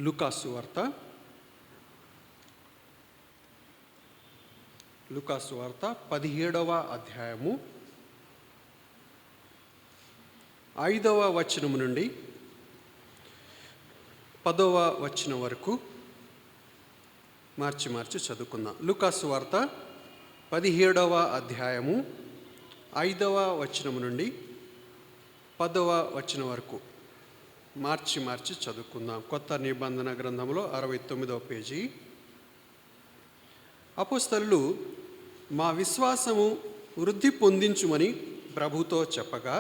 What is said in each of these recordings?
లూకాసు వార్త 17వ అధ్యాయము 5వ వచనం నుండి 10వ వచనం వరకు మార్చి చదువుకుందాం. లూకాసు వార్త 17వ అధ్యాయము 5వ వచనం నుండి 10వ వచనం వరకు మార్చి చదువుకుందాం. కొత్త నిబంధన గ్రంథంలో 69వ పేజీ. అపోస్తలులు మా విశ్వాసము వృద్ధి పొందించుమని ప్రభుతో చెప్పగా,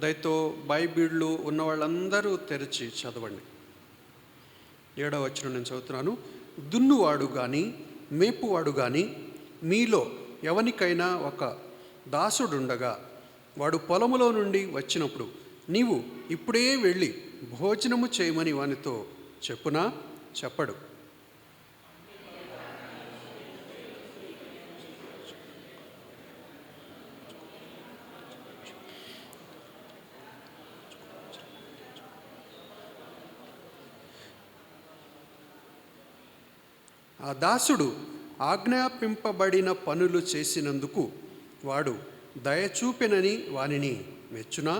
దయతో బైబిళ్ళు ఉన్న వాళ్ళందరూ తెరిచి చదవండి. 7వ వచనం నేను చదువుతున్నాను. దున్నువాడు కానీ మేపువాడు కానీ మీలో ఎవనికైనా ఒక దాసుడుండగా వాడు పొలములో నుండి వచ్చినప్పుడు నీవు ఇప్పుడే వెళ్ళి భోజనము చేయమని వానితో చెప్పునా? చెప్పడు. ఆ దాసుడు ఆజ్ఞాపింపబడిన పనులు చేసినందుకు వాడు దయచూపెనని వానిని మెచ్చునా?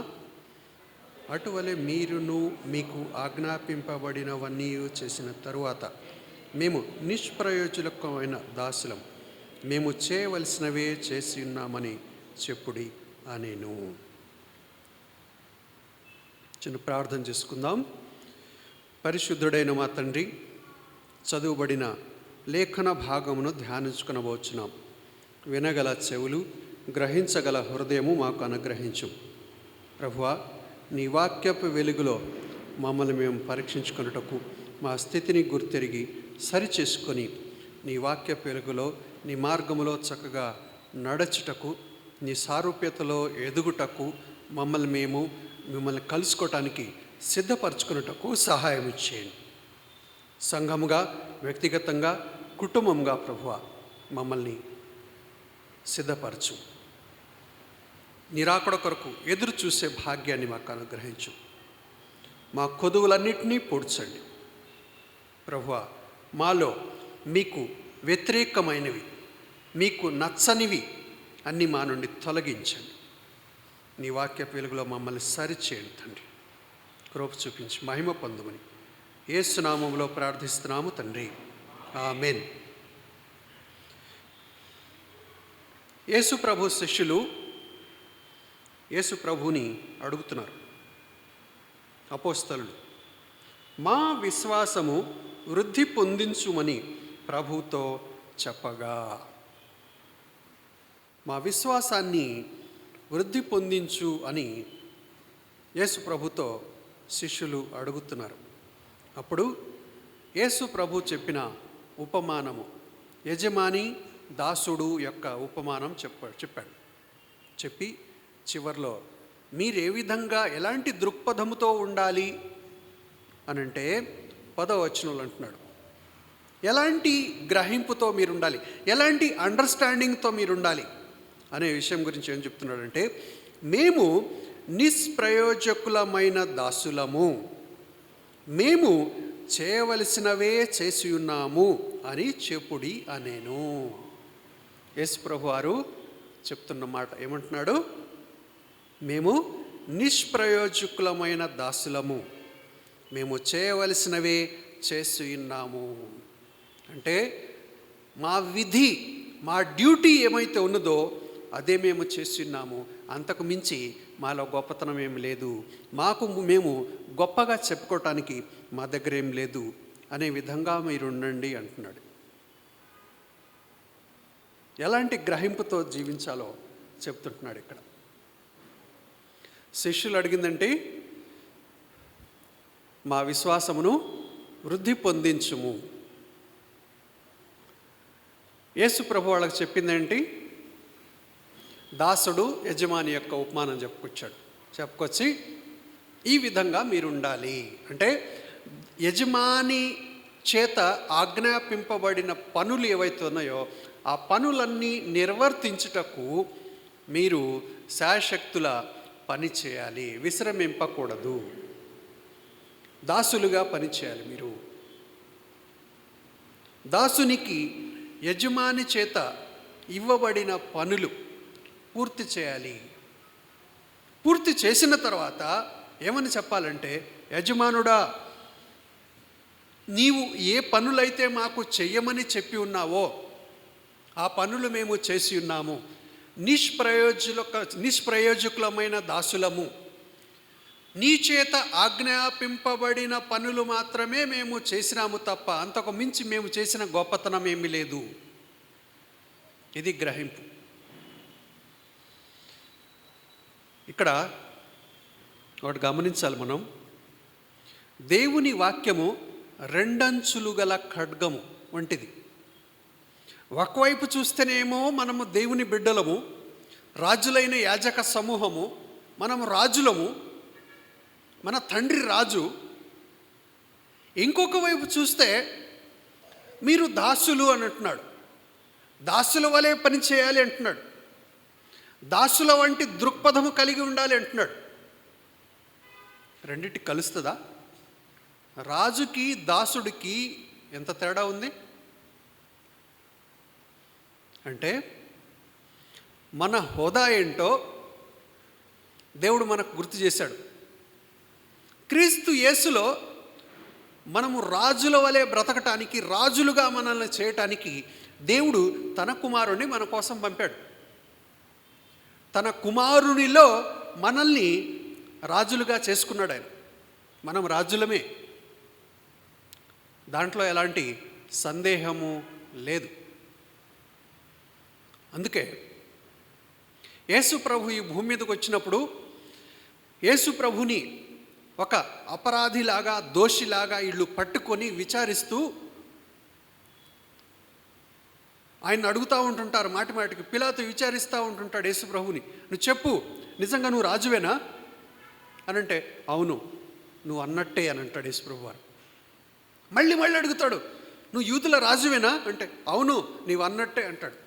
అటువలే మీరును మీకు ఆజ్ఞాపింపబడినవన్నీ చేసిన తరువాత మేము నిష్ప్రయోజకమైన దాసులం, మేము చేయవలసినవే చేసి ఉన్నామని చెప్పుడి అనేను. చిన్న ప్రార్థన చేసుకుందాం. పరిశుద్ధుడైన మా తండ్రి, చదువుబడిన లేఖన భాగమును ధ్యానించుకునబోచున్నాం. వినగల చెవులు, గ్రహించగల హృదయము మాకు అనుగ్రహించు ప్రభువా. నీ వాక్యపు వెలుగులో మమ్మల్ని మేము పరీక్షించుకున్నటకు, మా స్థితిని గుర్తెరిగి సరిచేసుకొని నీ వాక్యపు వెలుగులో నీ మార్గములో చక్కగా నడచుటకు, నీ సారూప్యతలో ఎదుగుటకు మిమ్మల్ని కలుసుకోవటానికి సిద్ధపరచుకున్నటకు సహాయం ఇచ్చేయండి. సంఘముగా, వ్యక్తిగతంగా, కుటుంబంగా ప్రభువా మమ్మల్ని సిద్ధపరచు. నీ రాకడ కొరకు ఎదురు చూసే భాగ్యాన్ని మాకు అనుగ్రహించు. మా కొదువులన్నింటినీ పూడ్చండి ప్రభువా. మాలో మీకు వ్యతిరేకమైనవి, మీకు నచ్చనివి అన్నీ మా నుండి తొలగించండి. నీ వాక్య వెలుగులో మమ్మల్ని సరిచేయండి తండ్రి. కృప చూపించి మహిమ పొందుమని యేసు నామములో ప్రార్థిస్తున్నాము తండ్రి, ఆమేన్. యేసు ప్రభు శిష్యులు యేసు ప్రభుని అడుగుతున్నారు. అపోస్తలులు మా విశ్వాసము వృద్ధి పొందించుమని ప్రభుతో చెప్పగా, మా విశ్వాసాన్ని వృద్ధి పొందించు అని యేసు ప్రభుతో శిష్యులు అడుగుతున్నారు. అప్పుడు యేసు ప్రభు చెప్పిన ఉపమానము, యజమాని దాసుడు యొక్క ఉపమానం చెప్పాడు. చెప్పి చివర్లో మీరు ఏ విధంగా ఎలాంటి దృక్పథముతో ఉండాలి అని అంటే 10వ వచనంలో అంటున్నాడు. ఎలాంటి గ్రహింపుతో మీరు ఉండాలి, ఎలాంటి అండర్స్టాండింగ్తో మీరు ఉండాలి అనే విషయం గురించి ఏం చెప్తున్నాడంటే, మేము నిష్ప్రయోజకులమైన దాసులము, మేము చేయవలసినవే చేసి ఉన్నాము అని చెప్పుడి అనేను. యేసు ప్రభు వారు చెప్తున్న మాట ఏమంటున్నాడు? మేము నిష్ప్రయోజకులమైన దాసులము, మేము చేయవలసినవే చేసి ఉన్నాము. అంటే మా విధి, మా డ్యూటీ ఏమైతే ఉన్నదో అదే మేము చేసి ఉన్నాము. అంతకు మించి మాలో గొప్పతనం ఏం లేదు, మేము గొప్పగా చెప్పుకోవటానికి మా దగ్గర ఏం లేదు అనే విధంగా మీరు ఉండండి అంటున్నాడు. ఎలాంటి గ్రహింపుతో జీవించాలో చెప్తుంటున్నాడు ఇక్కడ. శిష్యులు అడిగిందంటే మా విశ్వాసమును వృద్ధి పొందించుము. యేసు ప్రభు వాళ్ళకి చెప్పిందేంటి? దాసుడు యజమాని యొక్క ఉపమానం చెప్పుకొచ్చి ఈ విధంగా మీరు ఉండాలి అంటే, యజమాని చేత ఆజ్ఞాపింపబడిన పనులు ఏవైతే ఉన్నాయో ఆ పనులన్నీ నిర్వర్తించుటకు మీరు శాయశక్తుల పని చేయాలి, విశ్రమింపకూడదు. దాసులుగా పనిచేయాలి. మీరు దాసునికి యజమాని చేత ఇవ్వబడిన పనులు పూర్తి చేయాలి. పూర్తి చేసిన తర్వాత ఏమని చెప్పాలంటే, యజమానుడా, నీవు ఏ పనులైతే మాకు చెయ్యమని ఉన్నావో ఆ పనులు మేము చేసి ఉన్నాము. నిష్ప్రయోజకులమైన దాసులము. నీ చేత ఆజ్ఞాపింపబడిన పనులు మాత్రమే మేము చేసినాము తప్ప అంతకు మించి మేము చేసిన గొప్పతనం ఏమీ లేదు. ఇది గ్రహింపు. ఇక్కడ ఒకటి గమనించాలి మనం. దేవుని వాక్యము రెండంచులు గల ఖడ్గము వంటిది. ఒకవైపు చూస్తేనేమో మనము దేవుని బిడ్డలము, రాజులైన యాజక సమూహము, మనము రాజులము, మన తండ్రి రాజు. ఇంకొక వైపు చూస్తే మీరు దాసులు అని అంటున్నాడు. దాసుల వలె పని చేయాలి అంటున్నాడు. దాసుల వంటి దృక్పథము కలిగి ఉండాలి అంటున్నాడు. రెండింటి కలుస్తుందా? రాజుకి దాసుడికి ఎంత తేడా ఉంది అంటే, మన హోదా ఏంటో దేవుడు మనకు గుర్తు చేశాడు. క్రీస్తు యేసులో మనము రాజుల వలె బ్రతకటానికి, రాజులుగా మనల్ని చేయటానికి దేవుడు తన కుమారుని మన కోసం పంపాడు. తన కుమారునిలో మనల్ని రాజులుగా చేసుకున్నాడు ఆయన. మనం రాజులమే, దాంట్లో ఎలాంటి సందేహము లేదు. అందుకే యేసు ప్రభు ఈ భూమి మీదకి వచ్చినప్పుడు యేసు ప్రభుని ఒక అపరాధిలాగా, దోషిలాగా వీళ్ళు పట్టుకొని విచారిస్తూ ఆయన అడుగుతూ ఉంటుంటారు. మాటి మాటికి పిలాతు విచారిస్తూ ఉంటుంటాడు యేసు ప్రభుని, నువ్వు చెప్పు, నిజంగా నువ్వు రాజువేనా అని అంటే, అవును నువ్వు అన్నట్టే అని అంటాడు యేసు ప్రభు వారు. మళ్ళీ అడుగుతాడు, నువ్వు యూదుల రాజువేనా అంటే, అవును నీవు అన్నట్టే అంటాడు.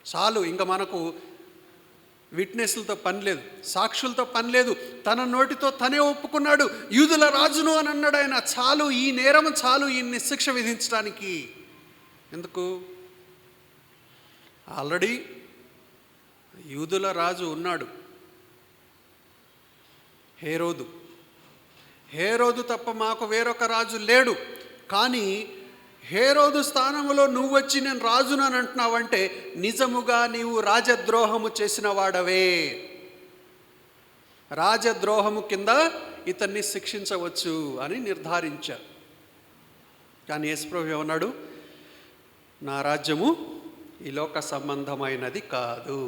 చాలు, ఇంకా మనకు విట్నెస్లతో పని లేదు, సాక్షులతో పని లేదు. తన నోటితో తనే ఒప్పుకున్నాడు, యూదుల రాజును అని అన్నాడు ఆయన. చాలు, ఈ నేరం చాలు ఈయన్ని శిక్ష విధించడానికి. ఎందుకు? ఆల్రెడీ యూదుల రాజు ఉన్నాడు, హేరోదు తప్ప మాకు వేరొక రాజు లేడు. కానీ హేరోదు స్థానంలో నువ్వు వచ్చి నేను రాజును అని అంటున్నావంటే నిజముగా నీవు రాజద్రోహము చేసిన వాడవే. రాజద్రోహము కింద ఇతన్ని శిక్షించవచ్చు అని నిర్ధారించారు. కానీ యేసుప్రభు ఏమన్నాడు? నా రాజ్యము ఈ లోక సంబంధమైనది కాదు.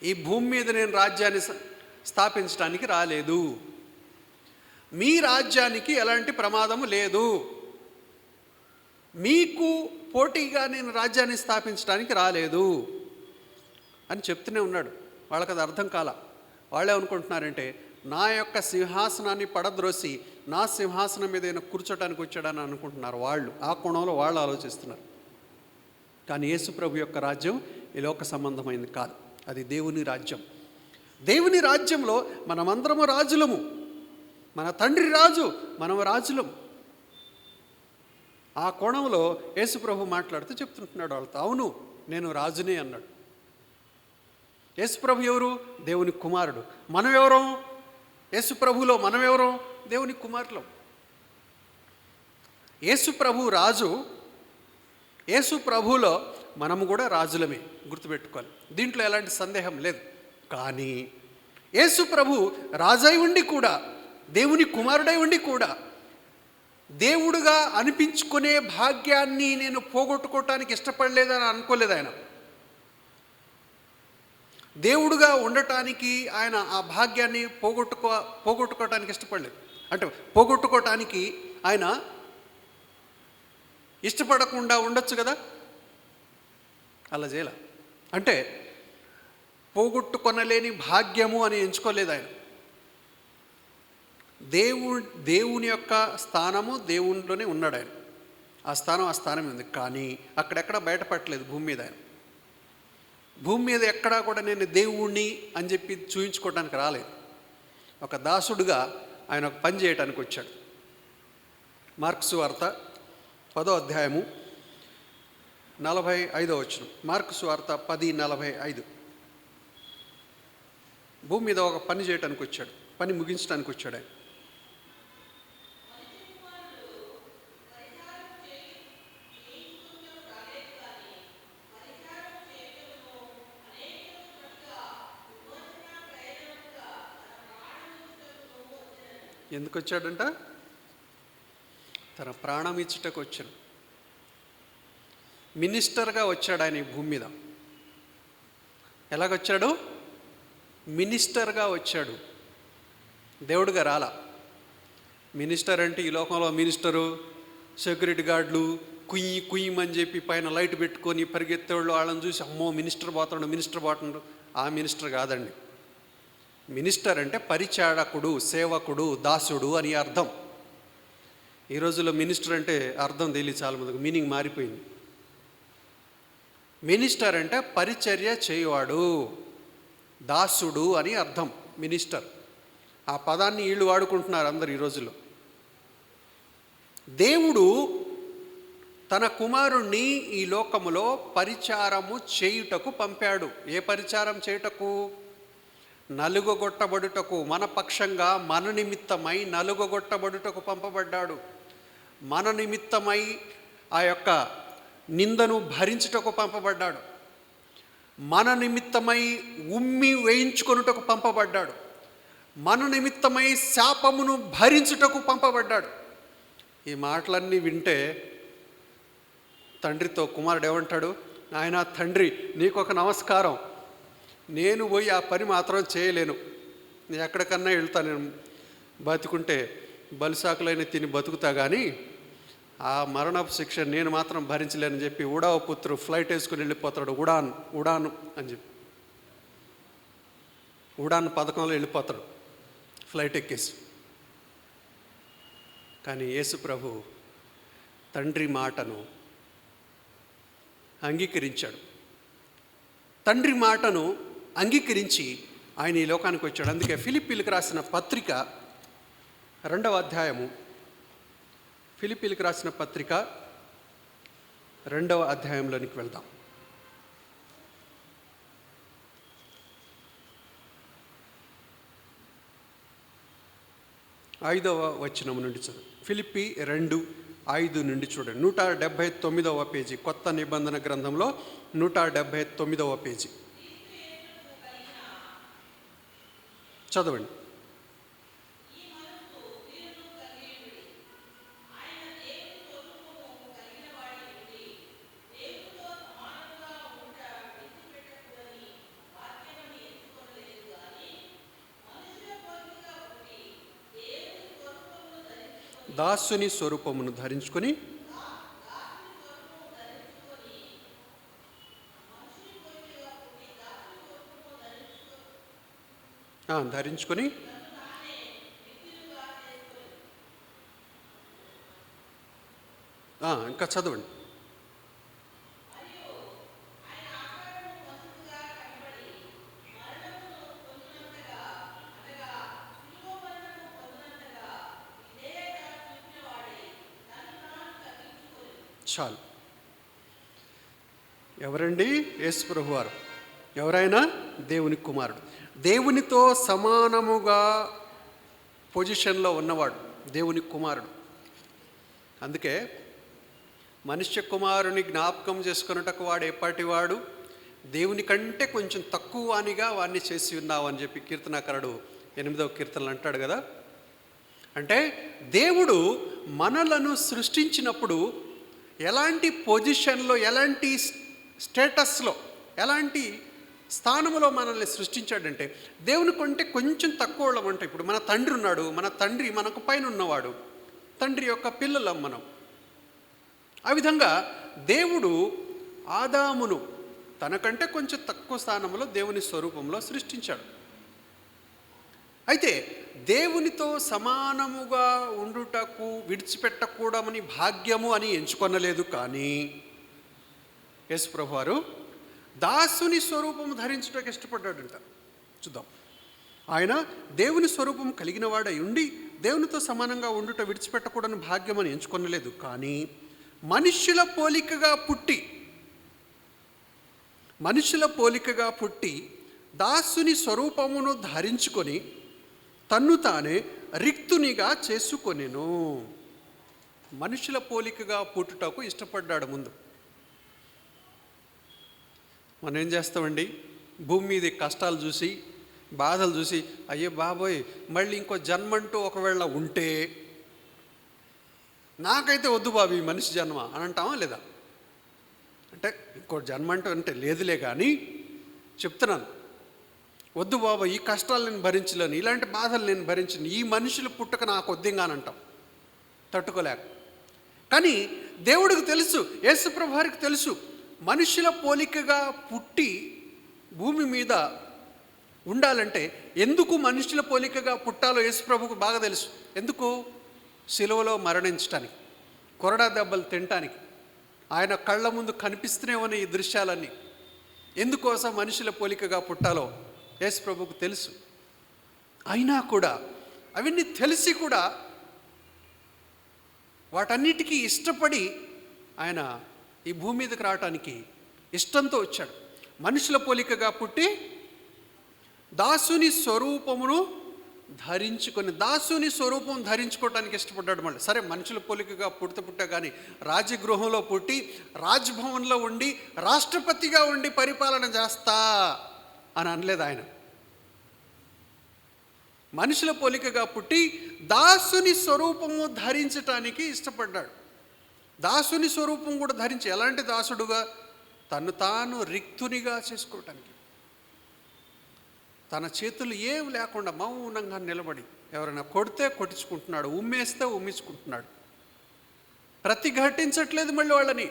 ఈ భూమి మీద నేను రాజ్యాన్ని స్థాపించడానికి రాలేదు. మీ రాజ్యానికి ఎలాంటి ప్రమాదము లేదు. మీకు పోటీగా నేను రాజ్యాన్ని స్థాపించడానికి రాలేదు అని చెప్తూనే ఉన్నాడు. వాళ్ళకి అది అర్థం కాల. వాళ్ళే అనుకుంటున్నారంటే నా యొక్క సింహాసనాన్ని పడద్రోసి నా సింహాసనం మీద ఏదైనా కూర్చోటానికి వచ్చాడని అనుకుంటున్నారు వాళ్ళు. ఆ కోణంలో వాళ్ళు ఆలోచిస్తున్నారు. కానీ యేసు ప్రభు యొక్క రాజ్యం ఈ లోక సంబంధమైంది కాదు, అది దేవుని రాజ్యం. దేవుని రాజ్యంలో మనమందరము రాజులము. మన తండ్రి రాజు, మనము రాజులము. ఆ కోణంలో యేసు ప్రభు మాట్లాడుతూ చెప్తుంటున్నాడు వాళ్ళతో, అవును నేను రాజునే అన్నాడు. యేసు ప్రభు ఎవరు? దేవుని కుమారుడు. మనం ఎవరం? యేసు ప్రభులో మనం ఎవరం? దేవుని కుమారులం. యేసు ప్రభు రాజు, యేసు ప్రభులో మనము కూడా రాజులమే, గుర్తుపెట్టుకోవాలి. దీంట్లో ఎలాంటి సందేహం లేదు. కానీ యేసు ప్రభు రాజై ఉండి కూడా, దేవుని కుమారుడై ఉండి కూడా దేవుడుగా అనిపించుకునే భాగ్యాన్ని నేను పోగొట్టుకోవటానికి ఇష్టపడలేదని అనుకోలేదు ఆయన. దేవుడుగా ఉండటానికి ఆయన ఆ భాగ్యాన్ని పోగొట్టుకోవటానికి ఇష్టపడలేదు. అంటే పోగొట్టుకోవటానికి ఆయన ఇష్టపడకుండా ఉండొచ్చు కదా, అలా చేయాల. అంటే పోగొట్టుకొనలేని భాగ్యము అని ఎంచుకోలేదు ఆయన. దేవుని యొక్క స్థానము దేవునిలోనే ఉన్నాడు ఆయన. ఆ స్థానం ఉంది. కానీ అక్కడెక్కడ బయటపడలేదు భూమి మీద. ఆయన భూమి మీద ఎక్కడా కూడా నేను దేవుణ్ణి అని చెప్పి చూయించుకోవడానికి రాలేదు. ఒక దాసుడుగా ఆయన ఒక పని చేయడానికి వచ్చాడు. మార్కు సువార్త 10వ అధ్యాయము 45వ వచనం. మార్కు సువార్త 10:45. భూమి మీద ఒక పని చేయడానికి వచ్చాడు, పని ముగించడానికి వచ్చాడు ఆయన. ఎందుకు వచ్చాడంట? తన ప్రాణం ఇచ్చుటకు వచ్చాడు. మినిస్టర్గా వచ్చాడు ఆయన ఈ భూమి మీద. ఎలాగొచ్చాడు? మినిస్టర్గా వచ్చాడు, దేవుడిగా రాలా. మినిస్టర్ అంటే ఈ లోకంలో మినిస్టరు సెక్యూరిటీ గార్డులు కుయ్యమని చెప్పి పైన లైట్ పెట్టుకొని పరిగెత్తేవాళ్ళు, వాళ్ళని చూసి అమ్మో మినిస్టర్ పోతాడు ఆ మినిస్టర్ కాదండి. మినిస్టర్ అంటే పరిచారకుడు, సేవకుడు, దాసుడు అని అర్థం. ఈ రోజుల్లో మినిస్టర్ అంటే అర్థం తెలియదు చాలా మందికి, మీనింగ్ మారిపోయింది. మినిస్టర్ అంటే పరిచర్య చేయవాడు, దాసుడు అని అర్థం మినిస్టర్. ఆ పదాన్ని వీళ్ళు వాడుకుంటున్నారు అందరు ఈ రోజుల్లో. దేవుడు తన కుమారుణ్ణి ఈ లోకములో పరిచారము చేయుటకు పంపాడు. ఏ పరిచారం చేయుటకు? నలుగొట్టబడుటకు, మన పక్షంగా మన నిమిత్తమై నలుగొట్టబడుటకు పంపబడ్డాడు. మన నిమిత్తమై ఆ యొక్క నిందను భరించుటకు పంపబడ్డాడు. మన నిమిత్తమై ఉమ్మి వేయించుకొనుటకు పంపబడ్డాడు. మన నిమిత్తమై శాపమును భరించుటకు పంపబడ్డాడు. ఈ మాటలన్నీ వింటే తండ్రితో కుమారుడు ఏమంటాడు? నాయనా తండ్రి, నీకొక నమస్కారం, నేను పోయి ఆ పని మాత్రం చేయలేను, నేను ఎక్కడికన్నా వెళ్తాను, నేను బతుకుంటే బలిసాకులైన తిని బతుకుతా, కానీ ఆ మరణపు శిక్ష నేను మాత్రం భరించలేనని చెప్పి ఉడావ పుత్రు ఫ్లైట్ వేసుకుని వెళ్ళిపోతాడు. ఉడాను అని చెప్పి ఉడాన్ పథకంలో వెళ్ళిపోతాడు ఫ్లైట్ ఎక్కేసి. కానీ యేసు ప్రభు తండ్రి మాటను అంగీకరించాడు. తండ్రి మాటను అంగీకరించి ఆయన ఈ లోకానికి వచ్చాడు. అందుకే ఫిలిప్పీలకు రాసిన పత్రిక 2వ అధ్యాయము, ఫిలిప్పీలకు రాసిన పత్రిక 2వ అధ్యాయంలోనికి వెళ్దాం. 5వ వచనం నుండి చదువు. ఫిలిప్పీ 2:5 నుండి చూడండి. 179వ పేజీ, కొత్త నిబంధన గ్రంథంలో 179వ పేజీ చదవండి. దాసుని స్వరూపమును ధరించుకొని ఇంకా చదవండి. చాలు. ఎవరండి? యేసు ప్రభు వారు. ఎవరైనా దేవుని కుమారుడు, దేవునితో సమానముగా పొజిషన్లో ఉన్నవాడు దేవుని కుమారుడు. అందుకే మనుష్య కుమారుని జ్ఞాపకం చేసుకున్నటకు వాడు ఎప్పటివాడు, దేవుని కంటే కొంచెం తక్కువ వానిగా వాడిని చేసి ఉన్నావు అని చెప్పి కీర్తనాకారుడు 8వ కీర్తనలు అంటాడు కదా. అంటే దేవుడు మనలను సృష్టించినప్పుడు ఎలాంటి పొజిషన్లో, ఎలాంటి స్టేటస్లో, ఎలాంటి స్థానంలో మనల్ని సృష్టించాడంటే దేవుని కంటే కొంచెం తక్కువ వాళ్ళమంట. ఇప్పుడు మన తండ్రి ఉన్నాడు, మన తండ్రి మనకు పైన ఉన్నవాడు, తండ్రి యొక్క పిల్లలం మనం. ఆ విధంగా దేవుడు ఆదామును తనకంటే కొంచెం తక్కువ స్థానంలో దేవుని స్వరూపంలో సృష్టించాడు. అయితే దేవునితో సమానముగా ఉండుటకు విడిచిపెట్టకూడమని భాగ్యము అని ఎంచుకొనలేదు. కానీ యేసు ప్రభు వారు దాసుని స్వరూపము ధరించుటకు ఇష్టపడ్డాడంట. చూద్దాం. ఆయన దేవుని స్వరూపం కలిగిన వాడై ఉండి దేవునితో సమానంగా ఉండుట విడిచిపెట్టకూడని భాగ్యం అని ఎంచుకొనలేదు. కానీ మనుష్యుల పోలికగా పుట్టి దాసుని స్వరూపమును ధరించుకొని తన్ను తానే రిక్తునిగా చేసుకొనెను. మనుషుల పోలికగా పుట్టుటకు ఇష్టపడ్డాడు ముందు. మనం ఏం చేస్తామండి? భూమి మీద కష్టాలు చూసి, బాధలు చూసి, అయ్యే బాబోయ్ మళ్ళీ ఇంకో జన్మంటూ ఒకవేళ ఉంటే నాకైతే వద్దు బాబు ఈ మనిషి జన్మ అని అంటామా లేదా? అంటే ఇంకో జన్మంటూ అంటే లేదులే, కానీ చెప్తున్నాను, వద్దు బాబా ఈ కష్టాలు నేను భరించలేను, ఇలాంటి బాధలు నేను భరించను, ఈ మనుషులు పుట్టక నాకు వద్దింగానంటాం తట్టుకోలేక. కానీ దేవుడికి తెలుసు, యేసుప్రభు వారికి తెలుసు, మనుషుల పోలికగా పుట్టి భూమి మీద ఉండాలంటే ఎందుకు మనుషుల పోలికగా పుట్టాలో యేసుప్రభుకు బాగా తెలుసు. ఎందుకు? సిలువలో మరణించటానికి, కొరడా దెబ్బలు తినటానికి, ఆయన కళ్ళ ముందు కనిపిస్తూనే ఉన్న ఈ దృశ్యాలన్నీ ఎందుకోసం మనుషుల పోలికగా పుట్టాలో యేసుప్రభుకు తెలుసు. అయినా కూడా అవన్నీ తెలిసి కూడా వాటన్నిటికీ ఇష్టపడి ఆయన ఈ భూమి మీదకి రావటానికి ఇష్టంతో వచ్చాడు. మనుషుల పోలికగా పుట్టి దాసుని స్వరూపమును ధరించుకొని, దాసుని స్వరూపం ధరించుకోవటానికి ఇష్టపడ్డాడు. మళ్ళీ సరే మనుషుల పోలికగా పుట్టా కానీ రాజగృహంలో పుట్టి రాజ్భవన్లో ఉండి రాష్ట్రపతిగా ఉండి పరిపాలన చేస్తా అని అనలేదు ఆయన. మనుషుల పోలికగా పుట్టి దాసుని స్వరూపము ధరించటానికి ఇష్టపడ్డాడు. దాసుని స్వరూపం కూడా ధరించి, ఎలాంటి దాసుడుగా? తను తాను రిక్తునిగా చేసుకోవటానికి, తన చేతులు ఏం లేకుండా మౌనంగా నిలబడి, ఎవరైనా కొడితే కొట్టించుకుంటున్నాడు, ఉమ్మేస్తే ఉమ్మించుకుంటున్నాడు, ప్రతిఘటించట్లేదు, మళ్ళీ వాళ్ళని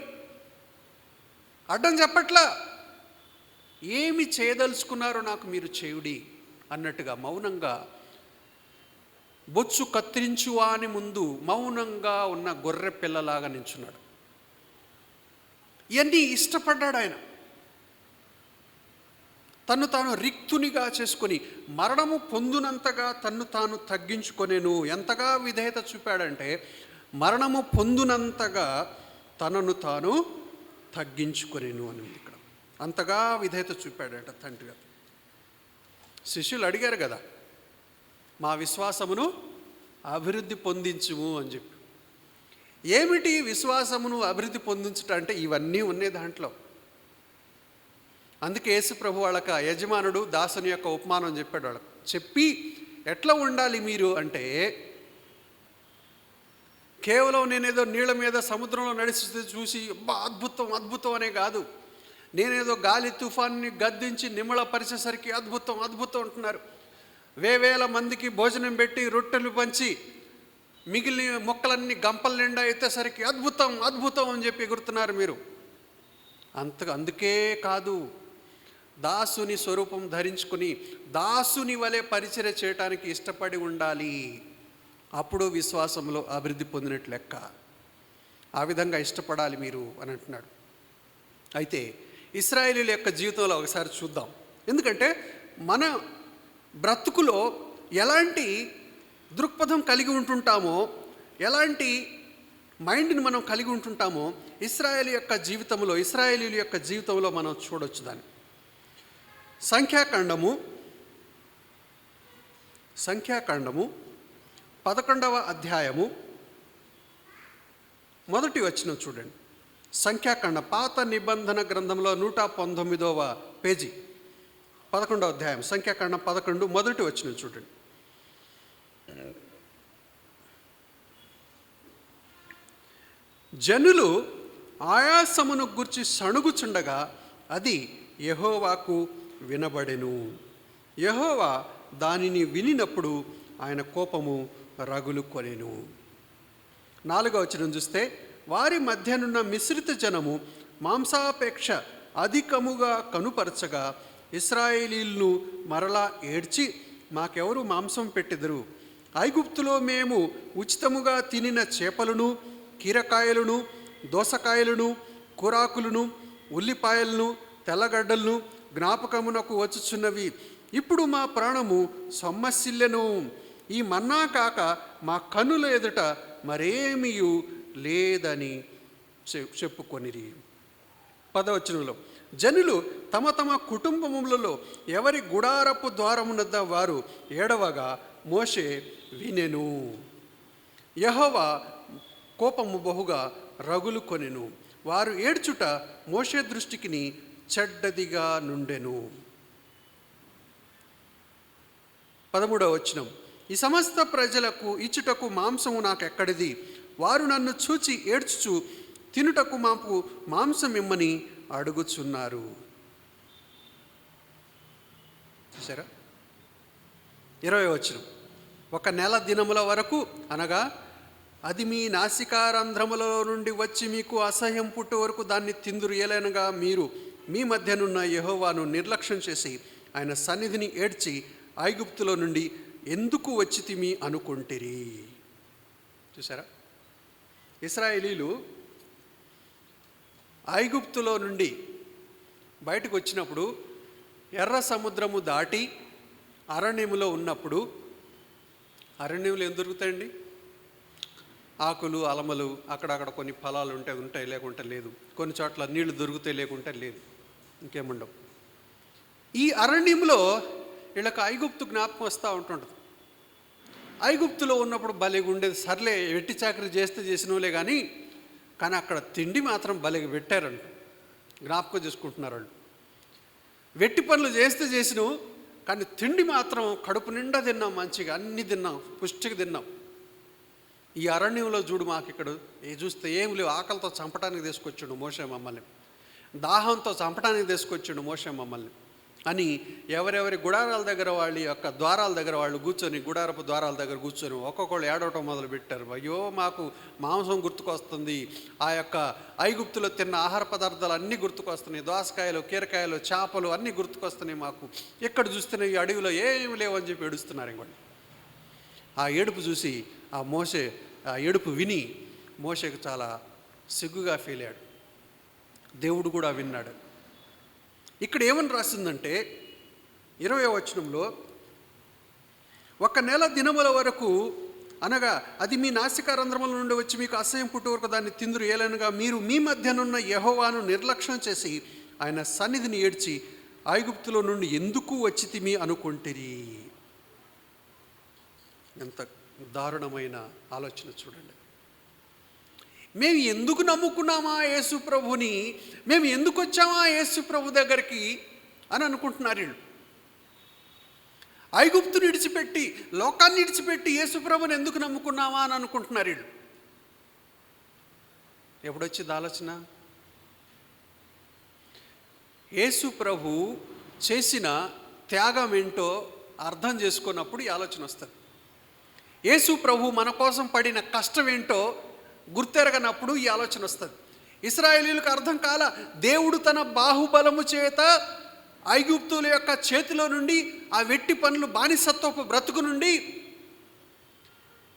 అడ్డం చెప్పట్లా. ఏమి చేయదలుచుకున్నారో నాకు మీరు చేయుడి అన్నట్టుగా మౌనంగా, బొచ్చు కత్తిరించువా అని ముందు మౌనంగా ఉన్న గొర్రె పిల్లలాగా నించున్నాడు. ఇవన్నీ ఇష్టపడ్డాడు ఆయన. తన్ను తాను రిక్తునిగా చేసుకొని మరణము పొందునంతగా తన్ను తాను తగ్గించుకొనేను. ఎంతగా విధేయత చూపాడంటే మరణము పొందునంతగా తనను తాను తగ్గించుకొనేను అని ఇక్కడ. అంతగా విధేయత చూపాడట తండ్రిగా. శిష్యులు అడిగారు కదా, మా విశ్వాసమును అభివృద్ధి పొందించుము అని చెప్పి. ఏమిటి విశ్వాసమును అభివృద్ధి పొందించుట అంటే? ఇవన్నీ ఉన్నాయి దాంట్లో. అందుకే యేసు ప్రభు వాళ్ళకి యజమానుడు దాసుని యొక్క ఉపమానం చెప్పాడు. వాళ్ళకు చెప్పి ఎట్లా ఉండాలి మీరు అంటే, కేవలం నేనేదో నీళ్ళ మీద సముద్రంలో నడిచి చూసి అబ్బా అద్భుతం అద్భుతం అనే కాదు, నేనేదో గాలి తుఫాన్ని గద్దించి నిమ్మళపరిచేసరికి అద్భుతం అద్భుతం అంటున్నారు. వేవేల మందికి భోజనం పెట్టి రొట్టెలు పంచి మిగిలిన మొక్కలన్నీ గంపల నిండా ఎత్తేసరికి అద్భుతం అద్భుతం అని చెప్పి ఎగురుతున్నారు మీరు. అందుకే కాదు, దాసుని స్వరూపం ధరించుకుని దాసుని వలె పరిచర్య చేయటానికి ఇష్టపడి ఉండాలి. అప్పుడు విశ్వాసంలో అభివృద్ధి పొందినట్లు లెక్క. ఆ విధంగా ఇష్టపడాలి మీరు అని అంటున్నాడు. అయితే ఇశ్రాయేలీయుల యొక్క జీవితంలో ఒకసారి చూద్దాం. ఎందుకంటే మన బ్రతుకులో ఎలాంటి దృక్పథం కలిగి ఉంటుంటామో, ఎలాంటి మైండ్ని మనం కలిగి ఉంటుంటామో ఇశ్రాయేలు యొక్క జీవితంలో, ఇశ్రాయేలీయుల యొక్క జీవితంలో మనం చూడొచ్చు. దాన్ని సంఖ్యాకాండము 11వ అధ్యాయము 1వ వచనం చూడండి. సంఖ్యాకాండ పాత నిబంధన గ్రంథంలో 119వ పేజీ 11వ అధ్యాయం సంఖ్యాకాండం 11 1వ వచనం చూడండి. జనులు ఆయాసమును గూర్చి సణుగుచుండగా అది యెహోవాకు వినబడెను. యెహోవా దానిని వినినప్పుడు ఆయన కోపము రగులు కొనెను. 4వ వచనం చూస్తే, వారి మధ్యనున్న మిశ్రిత జనము మాంసాపేక్ష అధికముగా కనుపరచగా ఇశ్రాయేలీయులను మరలా ఏడ్చి మాకెవరు మాంసం పెట్టెదరు? ఐగుప్తులో మేము ఉచితముగా తినిన చేపలను, కీరకాయలను, దోసకాయలను, కూరాకులను, ఉల్లిపాయలను, తెల్లగడ్డలను జ్ఞాపకమునకు వచ్చుచున్నవి. ఇప్పుడు మా ప్రాణము సొమ్మసిల్లెను. ఈ మన్నా కాక మా కన్నుల ఎదుట మరేమియు లేదని చెప్పుకొనిరి. 10వ వచనంలో, జనులు తమ తమ కుటుంబములలో ఎవరి గుడారపు ద్వారమునద్ద వారు ఏడవగా మోషే వినెను. యెహోవా కోపము బహుగా రగులు కొనెను. వారు ఏడ్చుట మోషే దృష్టికి చెడ్డదిగా నుండెను. 13వ వచనం, ఈ సమస్త ప్రజలకు ఇచ్చుటకు మాంసము నాకెక్కడిది? వారు నన్ను చూచి ఏడ్చుచు తినుటకు మాకు మాంసం ఇమ్మని అడుగుచున్నారు. చూసారా? 20వ వచనం, 1 నెల దినముల వరకు అనగా అది మీ నాసికారంధ్రములలో నుండి వచ్చి మీకు అసహ్యం పుట్టు వరకు దాన్ని తిందురు. ఏలైనగా మీరు మీ మధ్యనున్న యెహోవాను నిర్లక్ష్యం చేసి ఆయన సన్నిధిని ఏడ్చి ఐగుప్తులో నుండి ఎందుకు వచ్చితిమి అనుకుంటిరి. చూసారా? ఇశ్రాయేలీలు ఐగుప్తులో నుండి బయటకు వచ్చినప్పుడు ఎర్ర సముద్రము దాటి అరణ్యములో ఉన్నప్పుడు, అరణ్యంలో ఏం దొరుకుతాయండి? ఆకులు, అలమలు, అక్కడక్కడ కొన్ని ఫలాలు ఉంటాయి, లేకుంటే లేదు. కొన్ని చోట్ల నీళ్లు దొరుకుతాయి, లేకుంటే లేదు, ఇంకేముండవు. ఈ అరణ్యంలో వీళ్ళకి ఐగుప్తు జ్ఞాపకం వస్తూ ఉంటుంటుంది. ఐగుప్తులో ఉన్నప్పుడు భలేగా ఉండేది. సర్లే వెట్టి చాకరీ చేసినోలే కానీ అక్కడ తిండి మాత్రం భలేగా పెట్టారంట. జ్ఞాపకం చేసుకుంటున్నారు వాళ్ళు. వెట్టి పనులు చేసిను, కానీ తిండి మాత్రం కడుపు నిండా తిన్నాం, మంచిగా అన్నీ తిన్నాం, పుష్టిగా తిన్నాం. ఈ అరణ్యంలో చూడు, మాకు ఇక్కడ చూస్తే ఏం లేవు. ఆకలితో చంపడానికి తీసుకొచ్చాడు మోషే మమ్మల్ని, దాహంతో చంపడానికి తీసుకొచ్చాడు మోషే మమ్మల్ని అని ఎవరెవరి గుడారాల దగ్గర వాళ్ళ యొక్క ద్వారాల దగ్గర వాళ్ళు కూర్చొని, గుడారపు ద్వారాల దగ్గర కూర్చొని ఒక్కొక్కళ్ళు ఏడవటం మొదలు పెట్టారు. అయ్యో మాకు మాంసం గుర్తుకొస్తుంది, ఆ యొక్క ఐగుప్తులో తిన్న ఆహార పదార్థాలు అన్నీ గుర్తుకొస్తున్నాయి, దోసకాయలు, కీరకాయలు, చేపలు అన్నీ గుర్తుకొస్తున్నాయి మాకు. ఎక్కడ చూస్తున్న ఈ అడవిలో ఏమి లేవని చెప్పి ఏడుస్తున్నారు. ఇంకోటి ఆ ఏడుపు చూసి ఆ ఏడుపు విని మోషేకు చాలా సిగ్గుగా ఫీల్ అయ్యాడు. దేవుడు కూడా విన్నాడు. ఇక్కడ ఏమని రాసిందంటే 20వ వచనంలో, 1 నెల దినముల వరకు అనగా అది మీ నాసికారంధ్రముల నుండి వచ్చి మీకు అసహ్యం పుట్టు వరకు దాన్ని తిందురు. ఏలనగా మీరు మీ మధ్యనున్న యెహోవాను నిర్లక్ష్యం చేసి ఆయన సన్నిధిని ఏడ్చి ఐగుప్తులో నుండి ఎందుకు వచ్చితిమి అనుకుంటిరి. ఎంత దారుణమైన ఆలోచన చూడండి. మేము ఎందుకు నమ్ముకున్నామా యేసు ప్రభుని, మేము ఎందుకు వచ్చామా యేసు ప్రభు దగ్గరికి అని అనుకుంటున్నారు వీళ్ళు. ఐగుప్తుని విడిచిపెట్టి, లోకాన్ని విడిచిపెట్టి యేసు ప్రభుని ఎందుకు నమ్ముకున్నామా అని అనుకుంటున్నారు వీళ్ళు. ఎప్పుడొచ్చింది ఆలోచన? యేసు ప్రభు చేసిన త్యాగం ఏంటో అర్థం చేసుకున్నప్పుడు ఈ ఆలోచన వస్తుంది. యేసు ప్రభు మన కోసం పడిన కష్టం ఏంటో గుర్తెరగనప్పుడు ఈ ఆలోచన వస్తుంది. ఇశ్రాయేలీయులకు అర్థం కాల. దేవుడు తన బాహుబలము చేత ఐగుప్తుల యొక్క చేతిలో నుండి, ఆ వెట్టి పనులు, బానిసత్వపు బ్రతుకు నుండి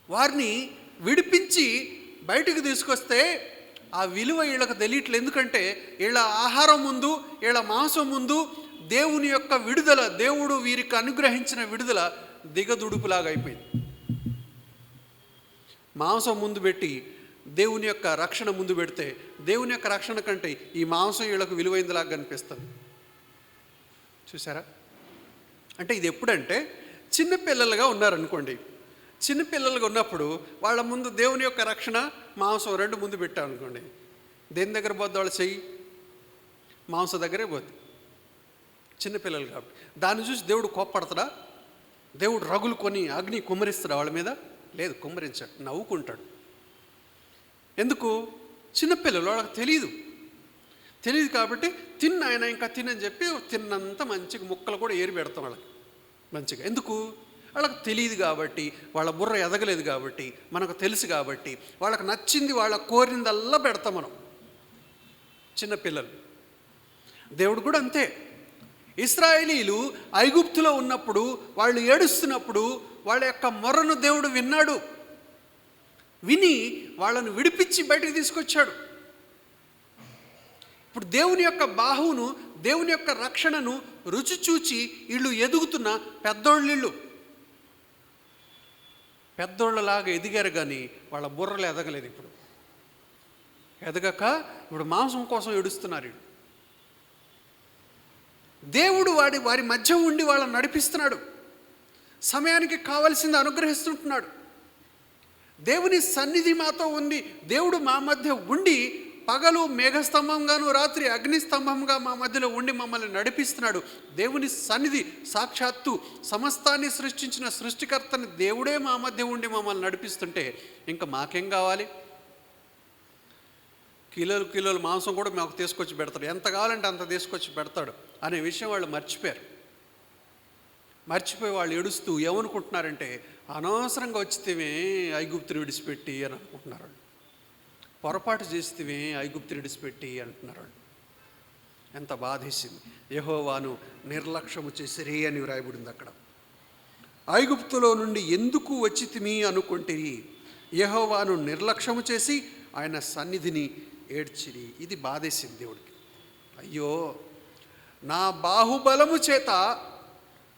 వారిని విడిపించి బయటకు తీసుకొస్తే ఆ విలువ వీళ్ళకు తెలియట్లేదు. ఎందుకంటే వీళ్ళ ఆహారం ముందు, వీళ్ళ మాంసం ముందు దేవుని యొక్క విడుదల, దేవుడు వీరికి అనుగ్రహించిన విడుదల దిగదుడుపులాగా అయిపోయింది. మాంసం ముందు పెట్టి దేవుని యొక్క రక్షణ ముందు పెడితే, దేవుని యొక్క రక్షణ కంటే ఈ మాంసం వీళ్ళకు విలువైందిలాగా కనిపిస్తుంది. చూసారా? అంటే ఇది ఎప్పుడంటే చిన్నపిల్లలుగా ఉన్నారనుకోండి. చిన్నపిల్లలుగా ఉన్నప్పుడు వాళ్ళ ముందు దేవుని యొక్క రక్షణ, మాంసం రెండు ముందు పెట్టామనుకోండి, దేని దగ్గర పోద్ది వాళ్ళ చెయ్యి? మాంసం దగ్గరే పోద్ది. చిన్నపిల్లలు కాబట్టి దాన్ని చూసి దేవుడు కోప్పడతాడా? దేవుడు రగులు కొని అగ్ని కుమ్మరిస్తాడా వాళ్ళ మీద? లేదు, కుమ్మరించాడు, నవ్వుకుంటాడు. ఎందుకు? చిన్నపిల్లలు, వాళ్ళకి తెలియదు కాబట్టి ఆయన ఇంకా తినని చెప్పి తిన్నంత మంచిగా ముక్కలు కూడా ఏరి పెడతాం వాళ్ళకి మంచిగా. ఎందుకు? వాళ్ళకి తెలియదు కాబట్టి, వాళ్ళ బుర్ర ఎదగలేదు కాబట్టి, మనకు తెలుసు కాబట్టి వాళ్ళకి నచ్చింది, వాళ్ళ కోరిందల్లా పెడతాం మనం. చిన్నపిల్లలు. దేవుడు కూడా అంతే. ఇశ్రాయేలీలు ఐగుప్తులో ఉన్నప్పుడు వాళ్ళు ఏడుస్తున్నప్పుడు వాళ్ళ యొక్క మొర్రను దేవుడు విన్నాడు. విని వాళ్ళను విడిపించి బయటకు తీసుకొచ్చాడు. ఇప్పుడు దేవుని యొక్క బాహువును, దేవుని యొక్క రక్షణను రుచి చూచి వీళ్ళు ఎదుగుతున్న పెద్దోళ్ళు. పెద్దోళ్ళలాగా ఎదిగారు కానీ వాళ్ళ బుర్రలు ఎదగలేదు. ఇప్పుడు ఎదగక ఇప్పుడు మాంసం కోసం ఏడుస్తున్నారు. దేవుడు వారి మధ్య ఉండి వాళ్ళని నడిపిస్తున్నాడు. సమయానికి కావలసింది అనుగ్రహిస్తుంటున్నాడు. దేవుని సన్నిధి మాతో ఉంది. దేవుడు మా మధ్య ఉండి పగలు మేఘస్తంభంగాను రాత్రి అగ్నిస్తంభంగా మా మధ్యలో ఉండి మమ్మల్ని నడిపిస్తున్నాడు. దేవుని సన్నిధి సాక్షాత్తు సమస్తాన్ని సృష్టించిన సృష్టికర్తని దేవుడే మా మధ్య ఉండి మమ్మల్ని నడిపిస్తుంటే ఇంకా మాకేం కావాలి? కిలోలు మాంసం కూడా మాకు తీసుకొచ్చి పెడతాడు. ఎంత కావాలంటే అంత తీసుకొచ్చి పెడతాడు అనే విషయం వాళ్ళు మర్చిపోయారు. మర్చిపోయి వాళ్ళు ఏడుస్తూ ఏమనుకుంటున్నారంటే, అనవసరంగా వచ్చితేమే ఐగుప్తుని విడిచిపెట్టి అని అనుకుంటున్నారు. పొరపాటు చేస్తేమే ఐగుప్తుని విడిచిపెట్టి అంటున్నారు. ఎంత బాధేసింది. యెహోవాను నిర్లక్ష్యము చేసిరి అని వ్రాయబడింది అక్కడ. ఐగుప్తులో నుండి ఎందుకు వచ్చితిమి అనుకుంటిరి, యెహోవాను నిర్లక్ష్యము చేసి ఆయన సన్నిధిని ఏడ్చిరి. ఇది బాధేసింది దేవుడికి. అయ్యో, నా బాహుబలము చేత